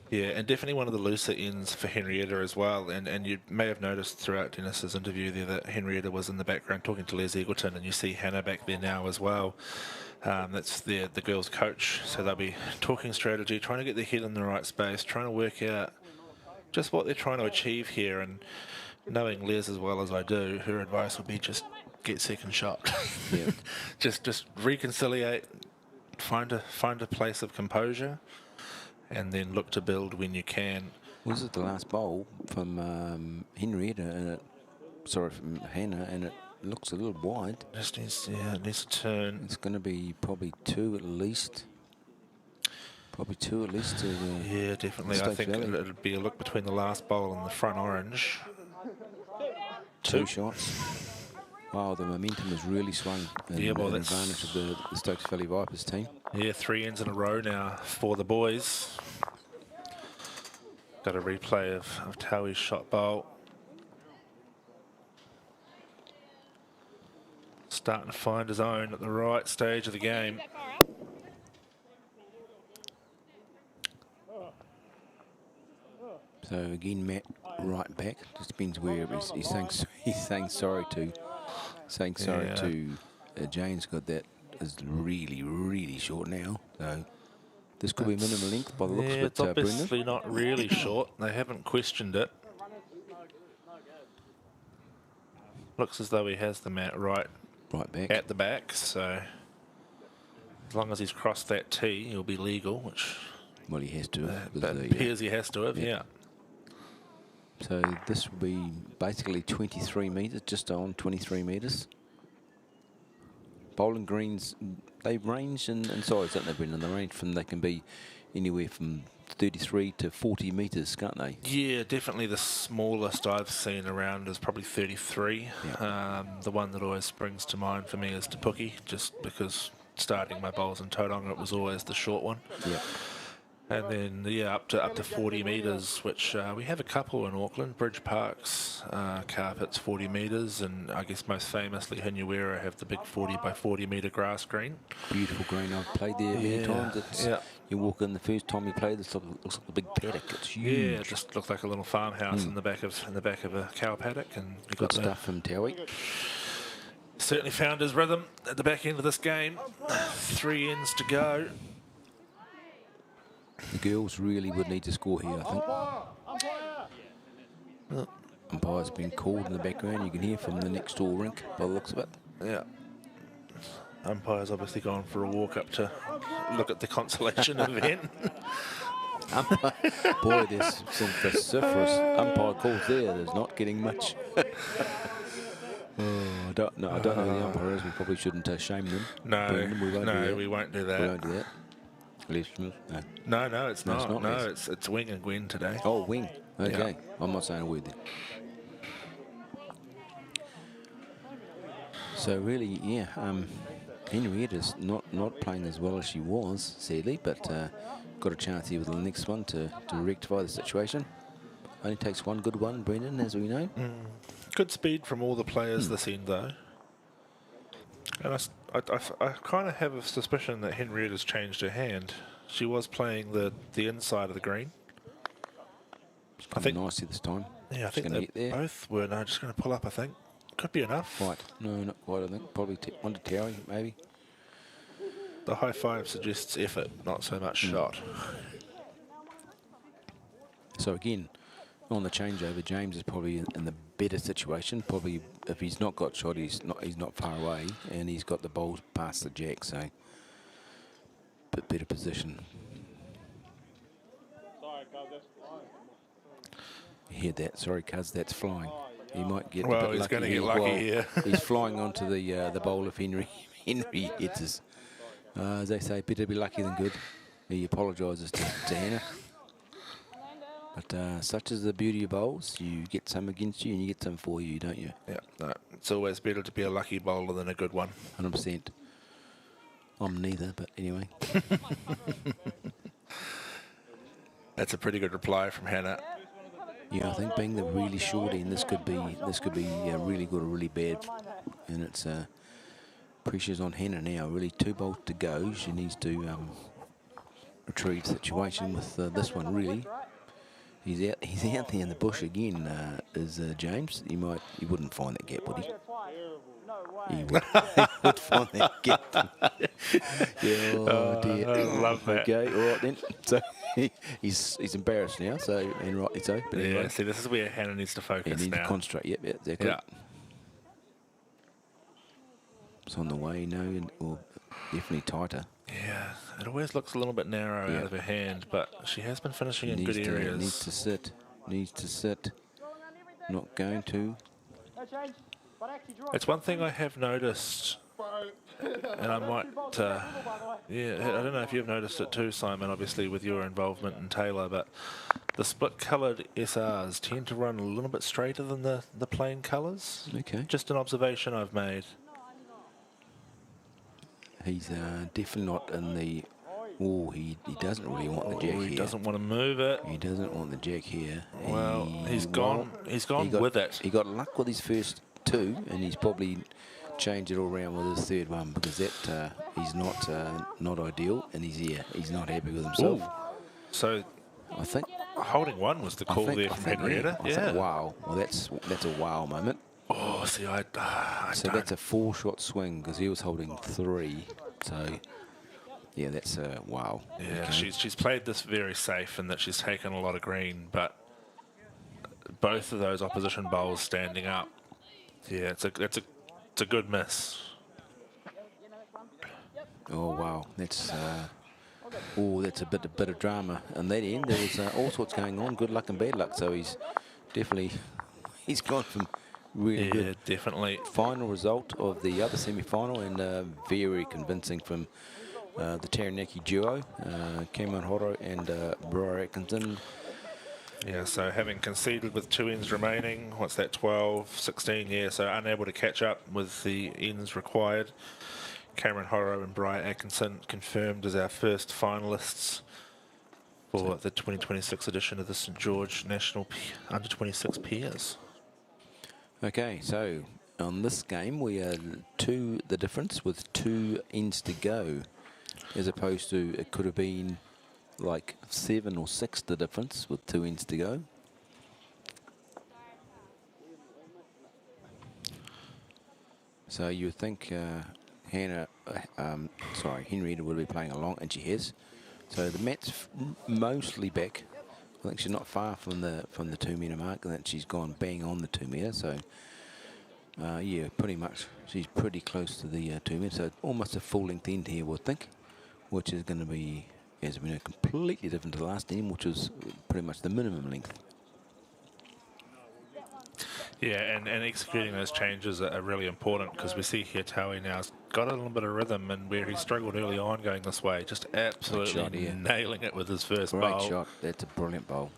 S3: Yeah, and definitely one of the looser ends for Henrietta as well. And you may have noticed throughout Dennis's interview there that Henrietta was in the background talking to Les Eggleton, and you see Hannah back there now as well. That's the girls' coach, so they'll be talking strategy, trying to get their head in the right space, trying to work out just what they're trying to achieve here. And knowing Les as well as I do, her advice would be just get second shot.
S4: Yeah.
S3: just reconciliate, find a place of composure, and then look to build when you can.
S4: Was it the last bowl from Henrietta? From Hannah, and it looks a little wide.
S3: Just needs to turn.
S4: It's going to be probably two at least.
S3: Yeah, definitely. I think it'll be a look between the last bowl and the front orange.
S4: Two shots. Wow, the momentum has really swung in advantage of the Stokes Valley Vipers team.
S3: Yeah, 3 ends in a row now for the boys. Got a replay of Towie's shot bowl. Starting to find his own at the right stage of the game.
S4: So again, Matt, right back. Just depends where he's saying sorry to. Jane's got that is really, really short now. So this could be minimum length by the looks of it.
S3: It's obviously not really short. They haven't questioned it. Looks as though he has the mat right
S4: back
S3: at the back. So as long as he's crossed that tee, he'll be legal. Which
S4: he has to.
S3: But it appears he has to have. Yeah.
S4: So this will be basically 23 metres, just on 23 metres. Bowling greens, they range in size, don't they, Brendan? They can be anywhere from 33 to 40 metres, can't they?
S3: Yeah, definitely the smallest I've seen around is probably 33.
S4: Yeah.
S3: The one that always springs to mind for me is Te Puke, just because starting my bowls in Tauranga, it was always the short one.
S4: Yeah.
S3: And then, up to 40 metres, which we have a couple in Auckland. Bridge Park's carpet's 40 metres, and I guess most famously Hinuera have the big 40 by 40 metre grass green.
S4: Beautiful green. I've played there many times. You walk in the first time you play, this looks like a big paddock. It's huge.
S3: Yeah, it just looks like a little farmhouse in the back of a cow paddock, and you've
S4: got stuff from Towie.
S3: Certainly found his rhythm at the back end of this game. 3 ends to go.
S4: The girls really would need to score here, I think. Umpire's been called in the background. You can hear from the next door rink by the looks of it.
S3: Yeah. Umpire's obviously gone for a walk up to look at the consolation event.
S4: Boy, there's some vociferous umpire calls there. There's not getting much. I don't know who the umpire is. We probably shouldn't shame them.
S3: We won't do that.
S4: We won't do that.
S3: No, it's not. It's Wing and Gwen today.
S4: Oh, Wing. Okay. Yeah. I'm not saying a word then. So really, yeah, Henrietta's not playing as well as she was, sadly, but got a chance here with the next one to rectify the situation. Only takes one good one, Brendan, as we know.
S3: Good speed from all the players this end, though. And I kind of have a suspicion that Henrietta's changed her hand. She was playing the inside of the green.
S4: I think nicely this time.
S3: Yeah, I think they both were. No, just going to pull up, I think. Could be enough.
S4: Right. No, not quite, I think. Probably one to Terry, maybe.
S3: The high five suggests effort, not so much shot.
S4: So again, on the changeover, James is probably in the better situation. Probably if he's not got shot, he's not far away, and he's got the ball past the jack, so bit better position. You heard that? Sorry, cuz, that's flying. He might get.
S3: Well,
S4: a bit
S3: he's
S4: lucky
S3: going to get
S4: here.
S3: lucky
S4: Well,
S3: here.
S4: He's flying onto the bowl of Henry hits us. As they say, better be lucky than good. He apologises to Hannah. But such is the beauty of bowls. You get some against you and you get some for you, don't you?
S3: Yeah, no, it's always better to be a lucky bowler than a good one.
S4: 100%. I'm neither, but anyway.
S3: That's a pretty good reply from Hannah.
S4: Yeah, I think being the really short end, this could be really good or really bad, and it's pressure's on Hannah now. Really, 2 bowls to go. She needs to retrieve the situation with this one. Really, he's out there in the bush again. Is James? He wouldn't find that gap, would he? He would find that gap. Yeah, oh dear.
S3: I love that.
S4: Okay, all right then. So he's embarrassed now. So and rightly so. But anyway,
S3: See, this is where Hannah needs to focus
S4: he needs
S3: now.
S4: to concentrate. Yep, exactly.
S3: Yeah.
S4: It's on the way, or definitely tighter.
S3: Yeah, it always looks a little bit narrow out of her hand, but she has been finishing in good areas.
S4: Needs to sit. Not going to.
S3: It's one thing I have noticed, and I might, yeah, I don't know if you've noticed it too, Simon, obviously with your involvement in Taylor, but the split-coloured SRs tend to run a little bit straighter than the plain colours.
S4: Okay.
S3: Just an observation I've made.
S4: He's definitely not in the... Oh, he doesn't really want the jack here.
S3: He doesn't want to move it.
S4: He doesn't want the jack here.
S3: Well, he's gone with it.
S4: He got luck with his first 2, and he's probably changed it all around with his 3rd one, because that he's not ideal, and he's not happy with himself.
S3: Ooh. So
S4: I think
S3: holding 1 was the call there from Henrietta.
S4: Yeah. Wow. Well, that's a wow moment.
S3: Oh, see, I
S4: so that's a 4-shot swing, because he was holding 3. So yeah, that's a wow.
S3: Yeah,
S4: okay.
S3: she's played this very safe in that she's taken a lot of green, but both of those opposition bowls standing up. Yeah, it's a good miss.
S4: Oh wow, that's that's a bit of drama. And that end, there was all sorts going on, good luck and bad luck. So he's gone from really good.
S3: Definitely.
S4: Final result of the other semi-final, and very convincing from the Taranaki duo, Cameron Horo and Briar Atkinson.
S3: Yeah, so having conceded with 2 ends remaining, what's that, 12, 16, yeah, so unable to catch up with the ends required. Cameron Horo and Briar Atkinson confirmed as our first finalists for the 2026 edition of the St George National Under-26 Peers.
S4: Okay, so on this game we are the difference with 2 ends to go, as opposed to it could have been like 7 or 6 the difference with 2 ends to go. So you would think Henrietta would be playing along, and she has. So the mat's mostly back. I think she's not far from the 2 metre mark, and that she's gone bang on the 2 metre. So yeah, pretty much she's pretty close to the 2 metre. So almost a full length end here, would think, which is going to be, as we know, completely different to the last end, which was pretty much the minimum length.
S3: Yeah, and executing those changes are really important, because we see here Taui now's got a little bit of rhythm, and where he struggled early on going this way, just absolutely nailing it with his first bowl.
S4: Great shot. That's a brilliant bowl.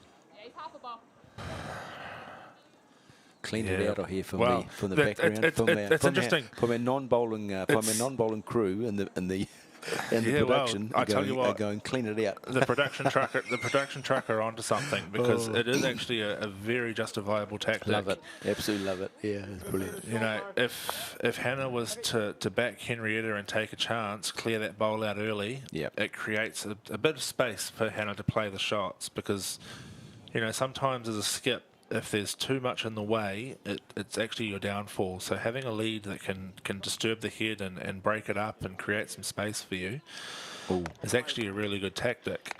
S4: clean it out of here from
S3: Well,
S4: the background.
S3: It's interesting.
S4: From our non-bowling crew and the production.
S3: Well, I tell you what,
S4: are going clean it out.
S3: the production trucker are onto something, because it is actually a very justifiable tactic.
S4: Love it, absolutely love it. Yeah, it's brilliant.
S3: You know, if Hannah was to back Henrietta and take a chance, clear that bowl out early, it creates a bit of space for Hannah to play the shots, because, you know, sometimes as a skip, if there's too much in the way, it's actually your downfall. So having a lead that can disturb the head and break it up and create some space for you is actually a really good tactic.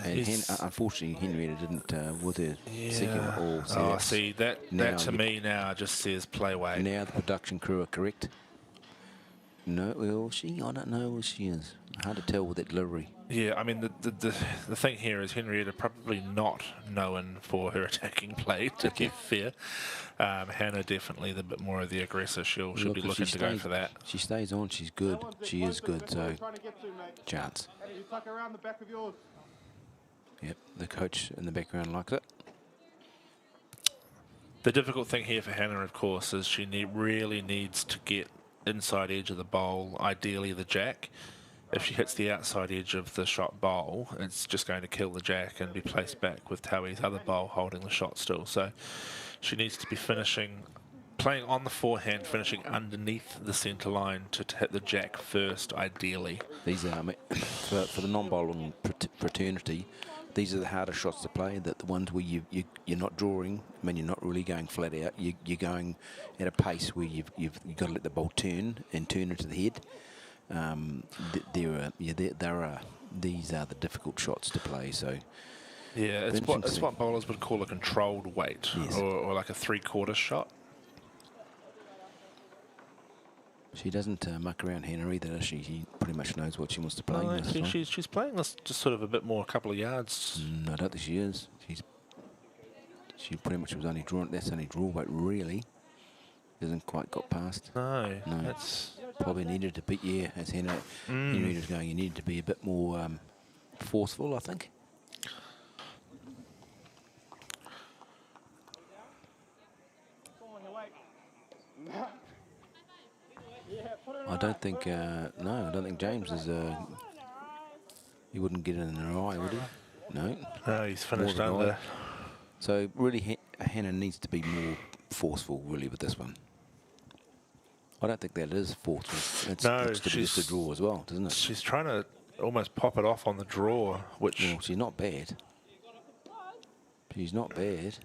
S4: And unfortunately, Henrietta didn't with her second all.
S3: Oh, see, that to me now just says play away.
S4: Now the production crew are correct. No, well, I don't know where she is. Hard to tell with that delivery.
S3: Yeah, I mean, the thing here is Henrietta probably not known for her attacking play, to be fair. Hannah definitely the bit more of the aggressor. She'll be looking to go for that.
S4: She stays on. She's good. She is good. So chance.
S5: You tuck around the back of yours.
S4: Yep, the coach in the background likes it.
S3: The difficult thing here for Hannah, of course, is she really needs to get inside edge of the bowl, ideally the jack. If she hits the outside edge of the shot bowl, it's just going to kill the jack and be placed back with Taui's other bowl holding the shot still. So she needs to be playing on the forehand, finishing underneath the centre line to hit the jack first, ideally.
S4: These are, for the non-bowling fraternity, these are the harder shots to play, the ones where you're not drawing. I mean, you're not really going flat out. You're going at a pace where you've got to let the ball turn into the head. These are the difficult shots to play. So
S3: yeah, it's what bowlers would call a controlled weight, or like a three-quarter shot.
S4: She doesn't muck around Hannah either, does she? She pretty much knows what she wants to play.
S3: No, she's playing this just sort of a bit more, a couple of yards.
S4: No, I don't think she is. She pretty much was only drawn. That's only draw weight, really. Hasn't quite got past.
S3: No.
S4: That's probably needed to be. Yeah, as Henry was going, you needed to be a bit more forceful, I think. I don't think James is. He wouldn't get it in an eye, would he? No.
S3: No, he's finished under.
S4: So really, Hannah needs to be more forceful, really, with this one. I don't think that is forceful. It's just a draw as well, doesn't it?
S3: She's trying to almost pop it off on the draw, which.
S4: Well, she's not bad. She's not bad.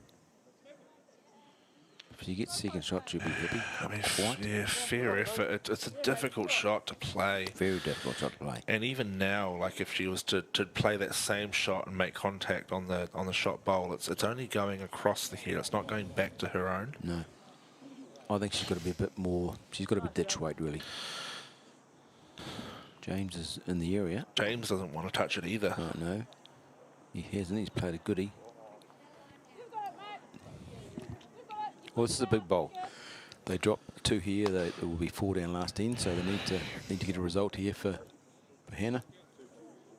S4: If she gets second shot, she'll be happy.
S3: I mean, yeah, fair effort. It's a difficult shot to play.
S4: Very difficult shot to play.
S3: And even now, like if she was to play that same shot and make contact on the shot bowl, it's only going across the head. It's not going back to her own.
S4: No. I think she's got to be a bit more. She's got to be ditch weight, really. James is in the area.
S3: James doesn't want to touch it either.
S4: Oh, no. He hasn't. He's played a goodie. Well, this is a big bowl. They dropped 2 here. It will be 4 down last end, so they need to get a result here for Hannah.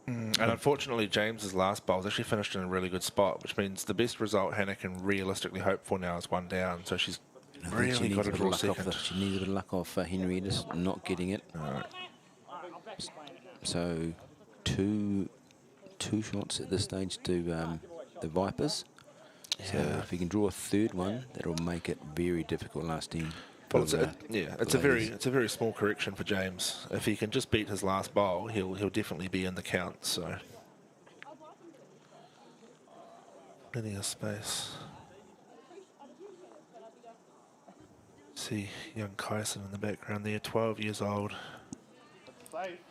S3: And unfortunately, James's last bowl has actually finished in a really good spot, which means the best result Hannah can realistically hope for now is 1 down. So she's really got to draw second.
S4: She needs a bit of luck off Henrietta's not getting it.
S3: Right.
S4: So two shots at this stage to the Vipers. So if he can draw a third one, that'll make it very difficult last end.
S3: Well, it's a very small correction for James. If he can just beat his last bowl, he'll definitely be in the count. So plenty of space. See young Kyson in the background there, 12 years old.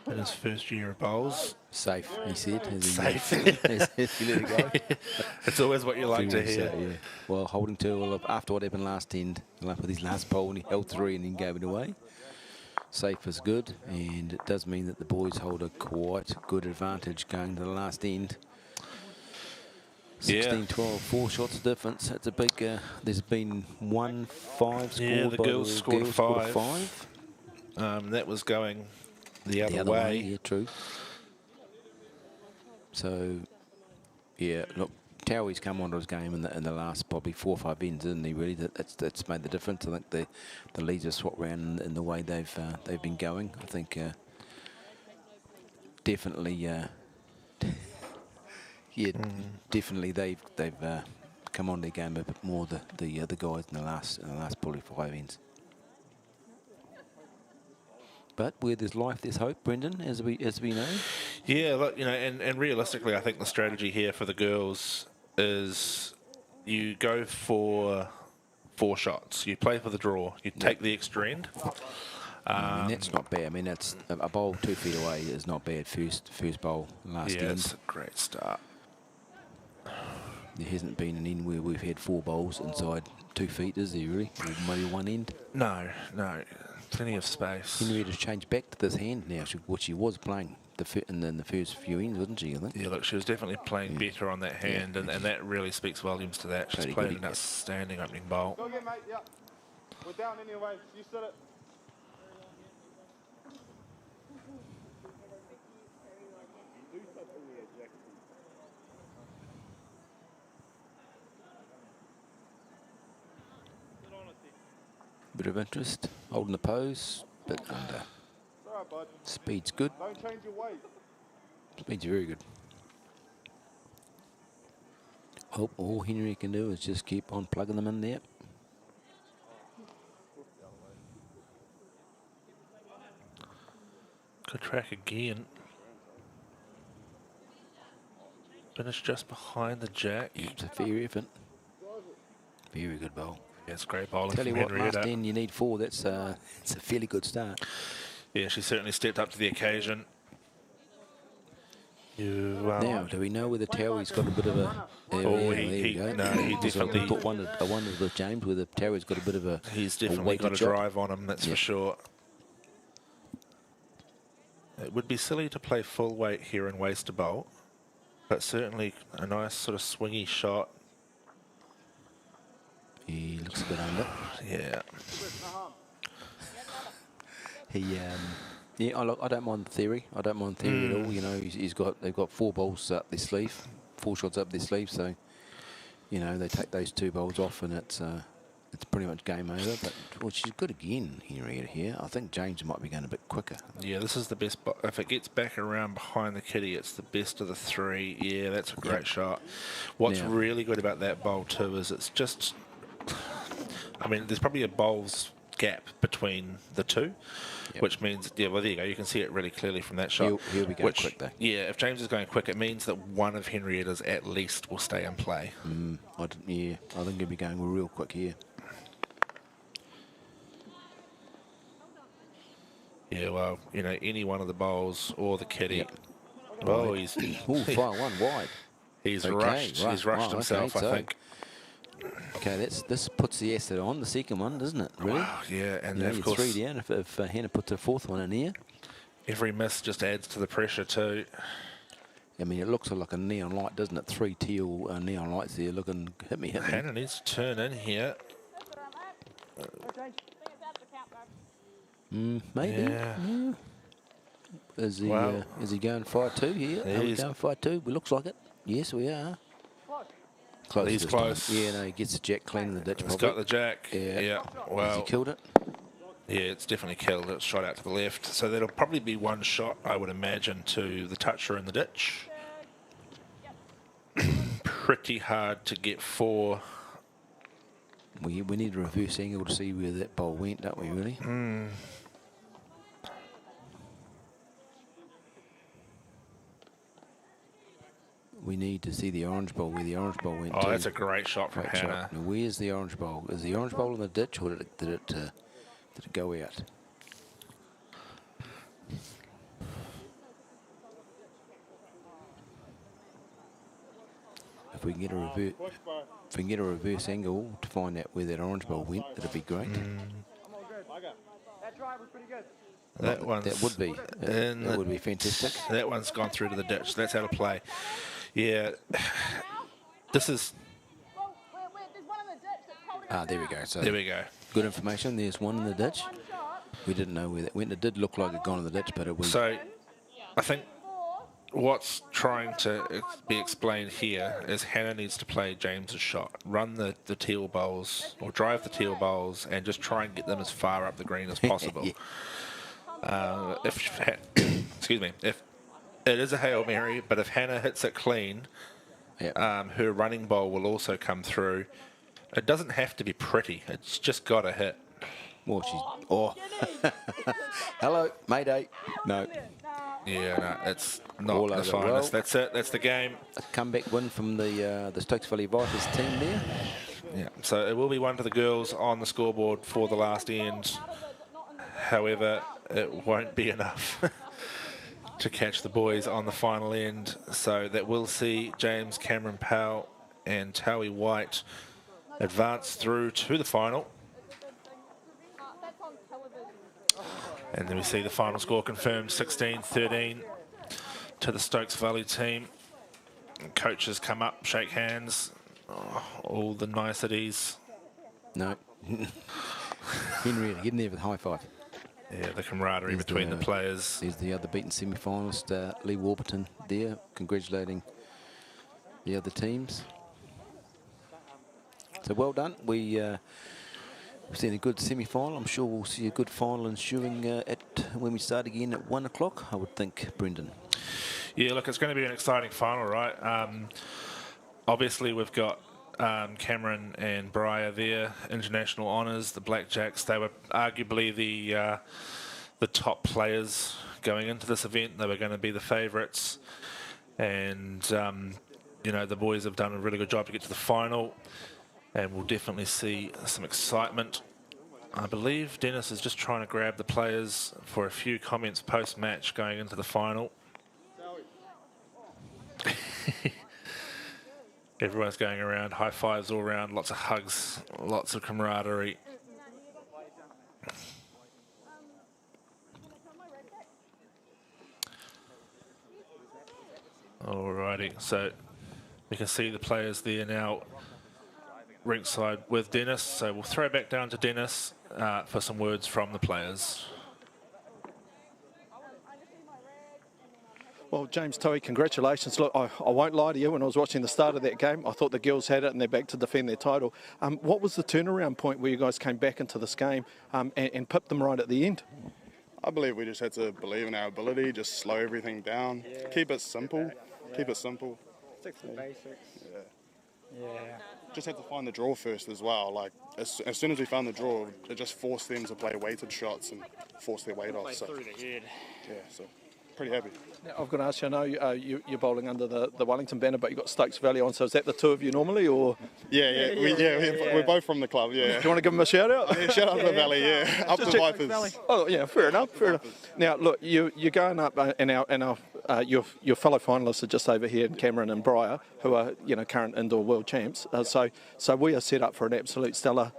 S3: In his first year of bowls.
S4: Safe, he said.
S3: Safe.
S4: He let it go.
S3: It's always what you like to hear.
S4: Yeah. Well, holding 2 after what happened last end, like with his last bowl, and he held 3 and then gave it away. Safe is good, and it does mean that the boys hold a quite good advantage going to the last end. 16-12, 4 shots difference. That's a big. There's been 1-5 scored.
S3: Yeah, the girls scored 5. That was going the other way.
S4: Yeah, true. So, yeah, look, Towie's come onto his game in the last probably 4 or 5 ends, isn't he? Really, that's made the difference. I think the leads have swapped around in the way they've been going. I think definitely, definitely they've come on their game a bit more. The guys in the last probably 5 ends. But where there's life, there's hope, Brendan, as we know.
S3: Yeah, look, and realistically, I think the strategy here for the girls is you go for 4 shots. You play for the draw. You take the extra end.
S4: I mean, that's not bad. I mean, that's a bowl 2 feet away is not bad. First bowl last end.
S3: Yeah, it's a great start.
S4: There hasn't been an end where we've had 4 bowls inside 2 feet, is there really? Or maybe one end?
S3: No. Plenty of space.
S4: Henrietta's changed back to this hand now, what she was playing in the first few ends, wasn't she, I think?
S3: Yeah, look, she was definitely playing better on that hand, and that really speaks volumes to that. She's played an outstanding opening bowl.
S5: Go again, mate. Yeah. We're down anyway. You said it.
S4: Bit of interest, holding the pose, bit under.
S5: All right, bud.
S4: Speed's good.
S5: Don't change your weight.
S4: Speed's very good. Hope all Henry can do is just keep on plugging them in there.
S3: Good track again. Finished just behind the jack.
S4: It's a fair effort. Very good bowl.
S3: It's great bowling
S4: Tell you
S3: from
S4: what,
S3: Henrietta.
S4: last end you need 4. It's a fairly good start.
S3: Yeah, she certainly stepped up to the occasion.
S4: Now, do we know whether Towie's got a bit of a...
S3: he definitely...
S4: I wondered with James whether Towie's got a bit of a...
S3: He's definitely got a drive on him, that's for sure. It would be silly to play full weight here and waste a bowl, but certainly a nice sort of swingy shot.
S4: He looks a bit under.
S3: Yeah.
S4: Yeah, I don't mind the theory. I don't mind theory at all. You know, they've got 4 bowls up their sleeve, 4 shots up their sleeve. So, you know, they take those 2 bowls off, and it's pretty much game over. But she's good again, Henrietta here. I think James might be going a bit quicker.
S3: Yeah, this is the best. If it gets back around behind the kitty, it's the best of the 3. Yeah, that's a great shot. What's really good about that bowl too is it's just. I mean, there's probably a bowl's gap between the 2, which means, there you go, you can see it really clearly from that shot.
S4: He'll be going quick, though. Yeah,
S3: if James is going quick, it means that one of Henrietta's at least will stay in play.
S4: I think he'll be going real quick here.
S3: Yeah, well, you know, any one of the bowls or the kitty. Oh, he's...
S4: fire one wide.
S3: He's rushed himself, I think.
S4: Okay, this puts the asset on, the second one, doesn't it? Really?
S3: Wow, yeah, and of
S4: you're
S3: course
S4: 3 down if Hannah puts a 4th one in here.
S3: Every miss just adds to the pressure too.
S4: I mean, it looks like a neon light, doesn't it? 3 teal neon lights there looking, hit me.
S3: Hannah needs to turn in here.
S4: Maybe.
S3: Yeah.
S4: Is he going 5-2 here? Are we going 5-2? It looks like it. Yes, we are. Close.
S3: He's close.
S4: Yeah, no, he gets the jack clean in the ditch.
S3: He's got the jack. Yeah. Well,
S4: has he killed it?
S3: Yeah, it's definitely killed it. Shot out to the left. So that'll probably be 1 shot, I would imagine, to the toucher in the ditch. Pretty hard to get 4.
S4: We need a reverse angle to see where that bowl went, don't we, really? We need to see the orange bowl, where the orange bowl went to.
S3: Oh, that's a great shot from Hannah.
S4: Now, where's the orange bowl? Is the orange bowl in the ditch, or did it go out? If we can get a reverse angle to find out where that orange bowl went, that'd be great.
S5: That drive was pretty good.
S3: That
S4: would be fantastic.
S3: That one's gone through to the ditch. That's how to play. Yeah, this is.
S4: There we go. So
S3: there we go.
S4: Good information. There's one in the ditch. We didn't know where that went. It did look like it gone in the ditch, but it was.
S3: So, I think what's trying to be explained here is Hannah needs to play James's shot, run the teal bowls or drive the teal bowls, and just try and get them as far up the green as possible. Excuse me, if it is a Hail Mary, but if Hannah hits it clean, her running bowl will also come through. It doesn't have to be pretty; it's just got to hit.
S4: Well, hello, Mayday. No.
S3: Yeah, no, it's not
S4: All
S3: the
S4: over.
S3: finest.
S4: Well,
S3: That's it. That's the game.
S4: A comeback win from the Stokes Valley Vipers team there.
S3: Yeah, so it will be one to the girls on the scoreboard for the last end. However, it won't be enough to catch the boys on the final end. So that will see James Cameron Powell and Taui White advance through to the final. And then we see the final score confirmed, 16-13 to the Stokes Valley team. Coaches come up, shake hands, all the niceties.
S4: No. Henry getting there with a high five.
S3: Yeah, the camaraderie between the players.
S4: There's the other beaten semi-finalist, Lee Warburton there, congratulating the other teams. So well done. We've seen a good semi-final. I'm sure we'll see a good final ensuing when we start again at 1 o'clock, I would think, Brendan.
S3: Yeah, look, it's going to be an exciting final, right? Obviously, we've got Cameron and Briar there, international honours, the Blackjacks. They were arguably the top players going into this event. They were going to be the favourites. And, you know, the boys have done a really good job to get to the final. And we'll definitely see some excitement. I believe Dennis is just trying to grab the players for a few comments post-match going into the final. Everyone's going around, high fives all around, lots of hugs, lots of camaraderie. Alrighty, so we can see the players there now ringside with Dennis, so we'll throw back down to Dennis for some words from the players.
S1: Well, James Towie, congratulations. Look, I won't lie to you, when I was watching the start of that game, I thought the girls had it and they're back to defend their title. What was the turnaround point where you guys came back into this game and pipped them right at the end?
S5: I believe we just had to believe in our ability, just slow everything down, keep it simple, Stick to the basics. Yeah. Just had to find the draw first as well. Like as soon as we found the draw, it just forced them to play weighted shots and force their weight off. So
S2: through the head.
S5: Yeah, so pretty happy.
S1: Now, I've got to ask you, I know you're bowling under the Wellington banner, but you've got Stokes Valley on, so is that the two of you normally, or? We're both from the club, yeah. Do you want to give them a shout out?
S5: Yeah, shout out to the Valley, yeah. Up the Vipers.
S1: Oh, yeah, fair enough. Now, look, you're going up, and your fellow finalists are just over here, Cameron and Briar, who are current indoor world champs. So we are set up for an absolute stellar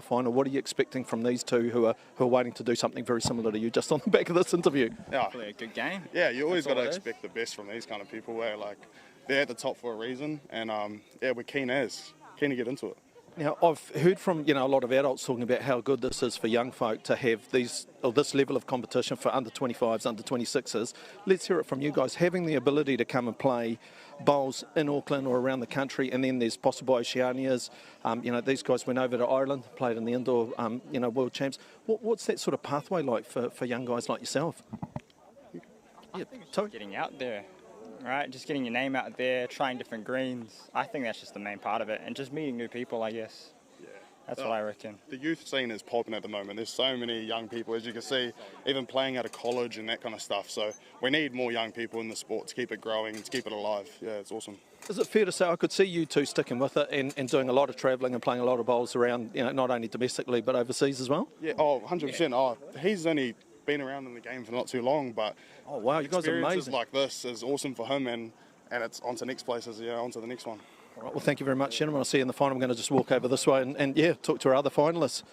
S1: final. What are you expecting from these two who are waiting to do something very similar to you just on the back of this interview?
S5: Yeah,
S2: Hopefully a good game.
S5: Yeah, you always got to expect the best from these kind of people. Where they're at the top for a reason, and we're keen to get into it.
S1: Now, I've heard from a lot of adults talking about how good this is for young folk to have this level of competition for under 25s, under 26s. Let's hear it from you guys. Having the ability to come and play bowls in Auckland or around the country, and then there's possible Oceanias. These guys went over to Ireland, played in the indoor, world champs. What's that sort of pathway like for young guys like yourself?
S8: I think it's just getting out there, right? Just getting your name out there, trying different greens. I think that's just the main part of it, and just meeting new people, I guess. Yeah. That's what I reckon.
S5: The youth scene is popping at the moment. There's so many young people, as you can see, even playing out of college and that kind of stuff. So we need more young people in the sport to keep it growing and to keep it alive. Yeah, it's awesome.
S1: Is it fair to say I could see you two sticking with it and doing a lot of travelling and playing a lot of bowls around, not only domestically but overseas as well?
S5: Yeah, 100%. Oh, he's only been around in the game for not too long, but
S1: oh wow, you guys are amazing.
S5: Like this is awesome for him, and it's on to next places, on to the next one.
S1: All right, well, thank you very much, gentlemen. I'll see you in the final. I'm going to just walk over this way and talk to our other finalists.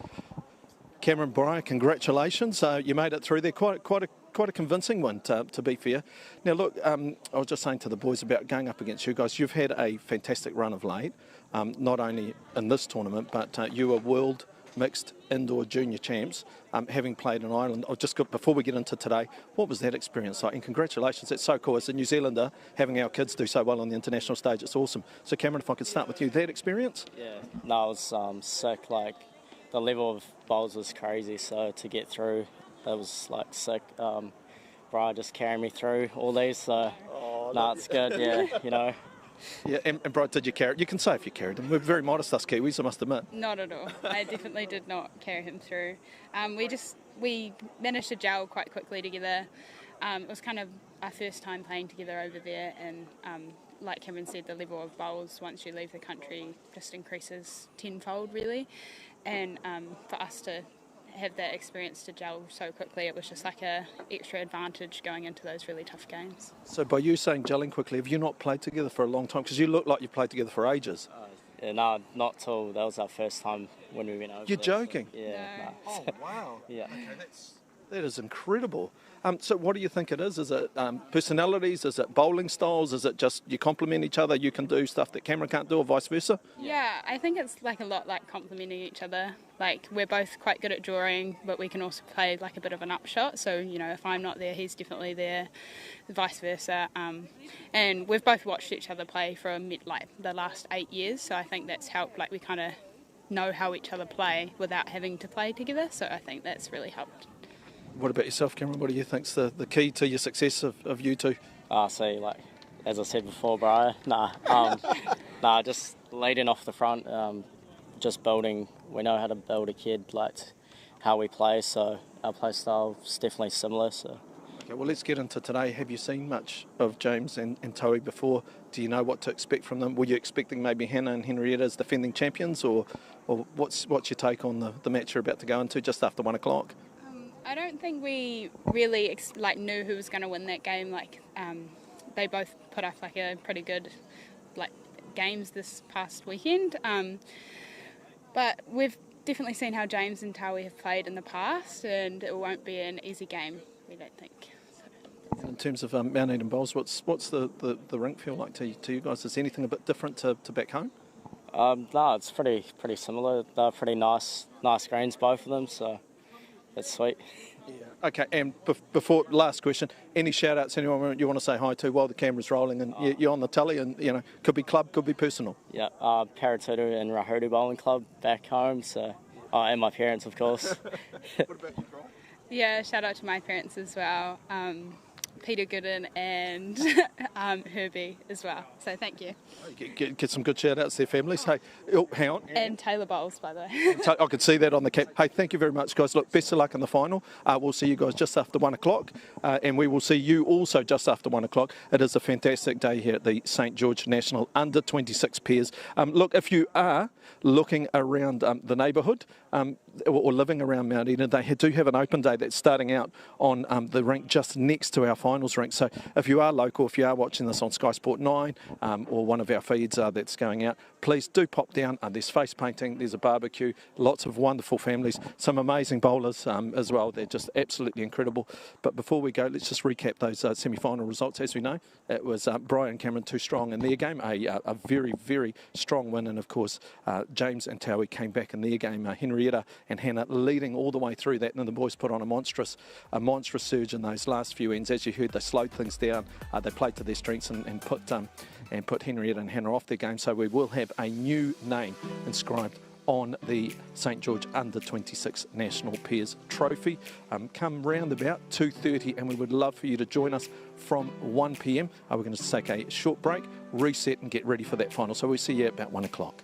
S1: Cameron Briar, congratulations. You made it through there. Quite a convincing one, to be fair. Now, look, I was just saying to the boys about going up against you guys. You've had a fantastic run of late, not only in this tournament, but you were world mixed indoor junior champs, having played in Ireland. Before we get into today, what was that experience like? And congratulations, it's so cool. As a New Zealander, having our kids do so well on the international stage, it's awesome. So Cameron, if I could start with you, that experience?
S9: Yeah, no, it was sick. Like, the level of bowls was crazy, so to get through, it was like sick. Brian just carrying me through all these, so it's good, yeah, you know.
S1: Yeah, and Brian, did you carry? You can say if you carried him. We're very modest, us Kiwis, I must admit.
S10: Not at all. I definitely did not carry him through. We managed to gel quite quickly together. It was kind of our first time playing together over there, and like Cameron said, the level of bowls once you leave the country just increases tenfold, really. And for us to have that experience to gel so quickly, it was just like a extra advantage going into those really tough games.
S1: So by you saying gelling quickly, have you not played together for a long time? Because you look like you've played together for ages.
S9: No, not till that was our first time when we went over.
S1: You're
S9: there,
S1: joking?
S9: So, yeah.
S10: No.
S1: Oh, wow.
S9: Yeah.
S1: Okay, that is incredible. So what do you think it is? Is it personalities? Is it bowling styles? Is it just you complement each other, you can do stuff that Cameron can't do, or vice versa?
S10: Yeah, I think it's like a lot like complementing each other. Like, we're both quite good at drawing, but we can also play like a bit of an upshot. So, you know, if I'm not there, he's definitely there, vice versa. And we've both watched each other play for like the last 8 years. So I think that's helped. Like, we kind of know how each other play without having to play together. So I think that's really helped.
S1: What about yourself, Cameron? What do you think's the key to your success of you two?
S9: See, like, as I said before, Brian, just leading off the front, just building. We know how to build a kid, like how we play, so our play style is definitely similar. So.
S1: Okay, well, let's get into today. Have you seen much of James and Towie before? Do you know what to expect from them? Were you expecting maybe Hannah and Henrietta as defending champions, or what's your take on the match you're about to go into just after 1 o'clock?
S10: I don't think we really knew who was going to win that game. They both put up like a pretty good games this past weekend. But we've definitely seen how James and Towie have played in the past, and it won't be an easy game, we don't think. So.
S1: In terms of Mount Eden Bowls, what's the rink feel like to you guys? Is anything a bit different to back home?
S9: No, it's pretty similar. They're pretty nice greens, both of them. So. That's sweet.
S1: Yeah. Okay, and before last question, any shout outs anyone you want to say hi to while the camera's rolling and you're on the telly, and you know, could be club, could be personal?
S9: Yeah, Paratutu and Rahudu Bowling Club back home, so and my parents, of course.
S1: What about you, Carl?
S10: Yeah, shout out to my parents as well. Peter Gooden and Herbie as well. So thank you.
S1: Get some good shout outs to their families. Hey, hang on.
S10: And Taylor Bowles, by the way.
S1: I could see that on the cap. Hey, thank you very much, guys. Look, best of luck in the final. We'll see you guys just after 1 o'clock, and we will see you also just after 1 o'clock. It is a fantastic day here at the St George National Under 26 Pairs. Look, if you are looking around the neighbourhood or living around Mount Eden, they do have an open day that's starting out on the rink just next to our finals rink. So if you are local, if you are watching this on Sky Sport 9 or one of our feeds that's going out, please do pop down. There's face painting, there's a barbecue, lots of wonderful families, some amazing bowlers as well. They're just absolutely incredible. But before we go, let's just recap those semi-final results. As we know, it was Brian and Cameron too strong in their game, a very, very strong win. And of course, James and Towie came back in their game. Henrietta and Hannah leading all the way through that, and the boys put on a monstrous surge in those last few ends. As you heard, they slowed things down. They played to their strengths and put Henrietta and Hannah off their game. So we will have a new name inscribed on the St George Under 26 National Pairs Trophy. Come round about 2:30, and we would love for you to join us from 1 p.m. We're going to take a short break, reset and get ready for that final. So we'll see you at about 1 o'clock.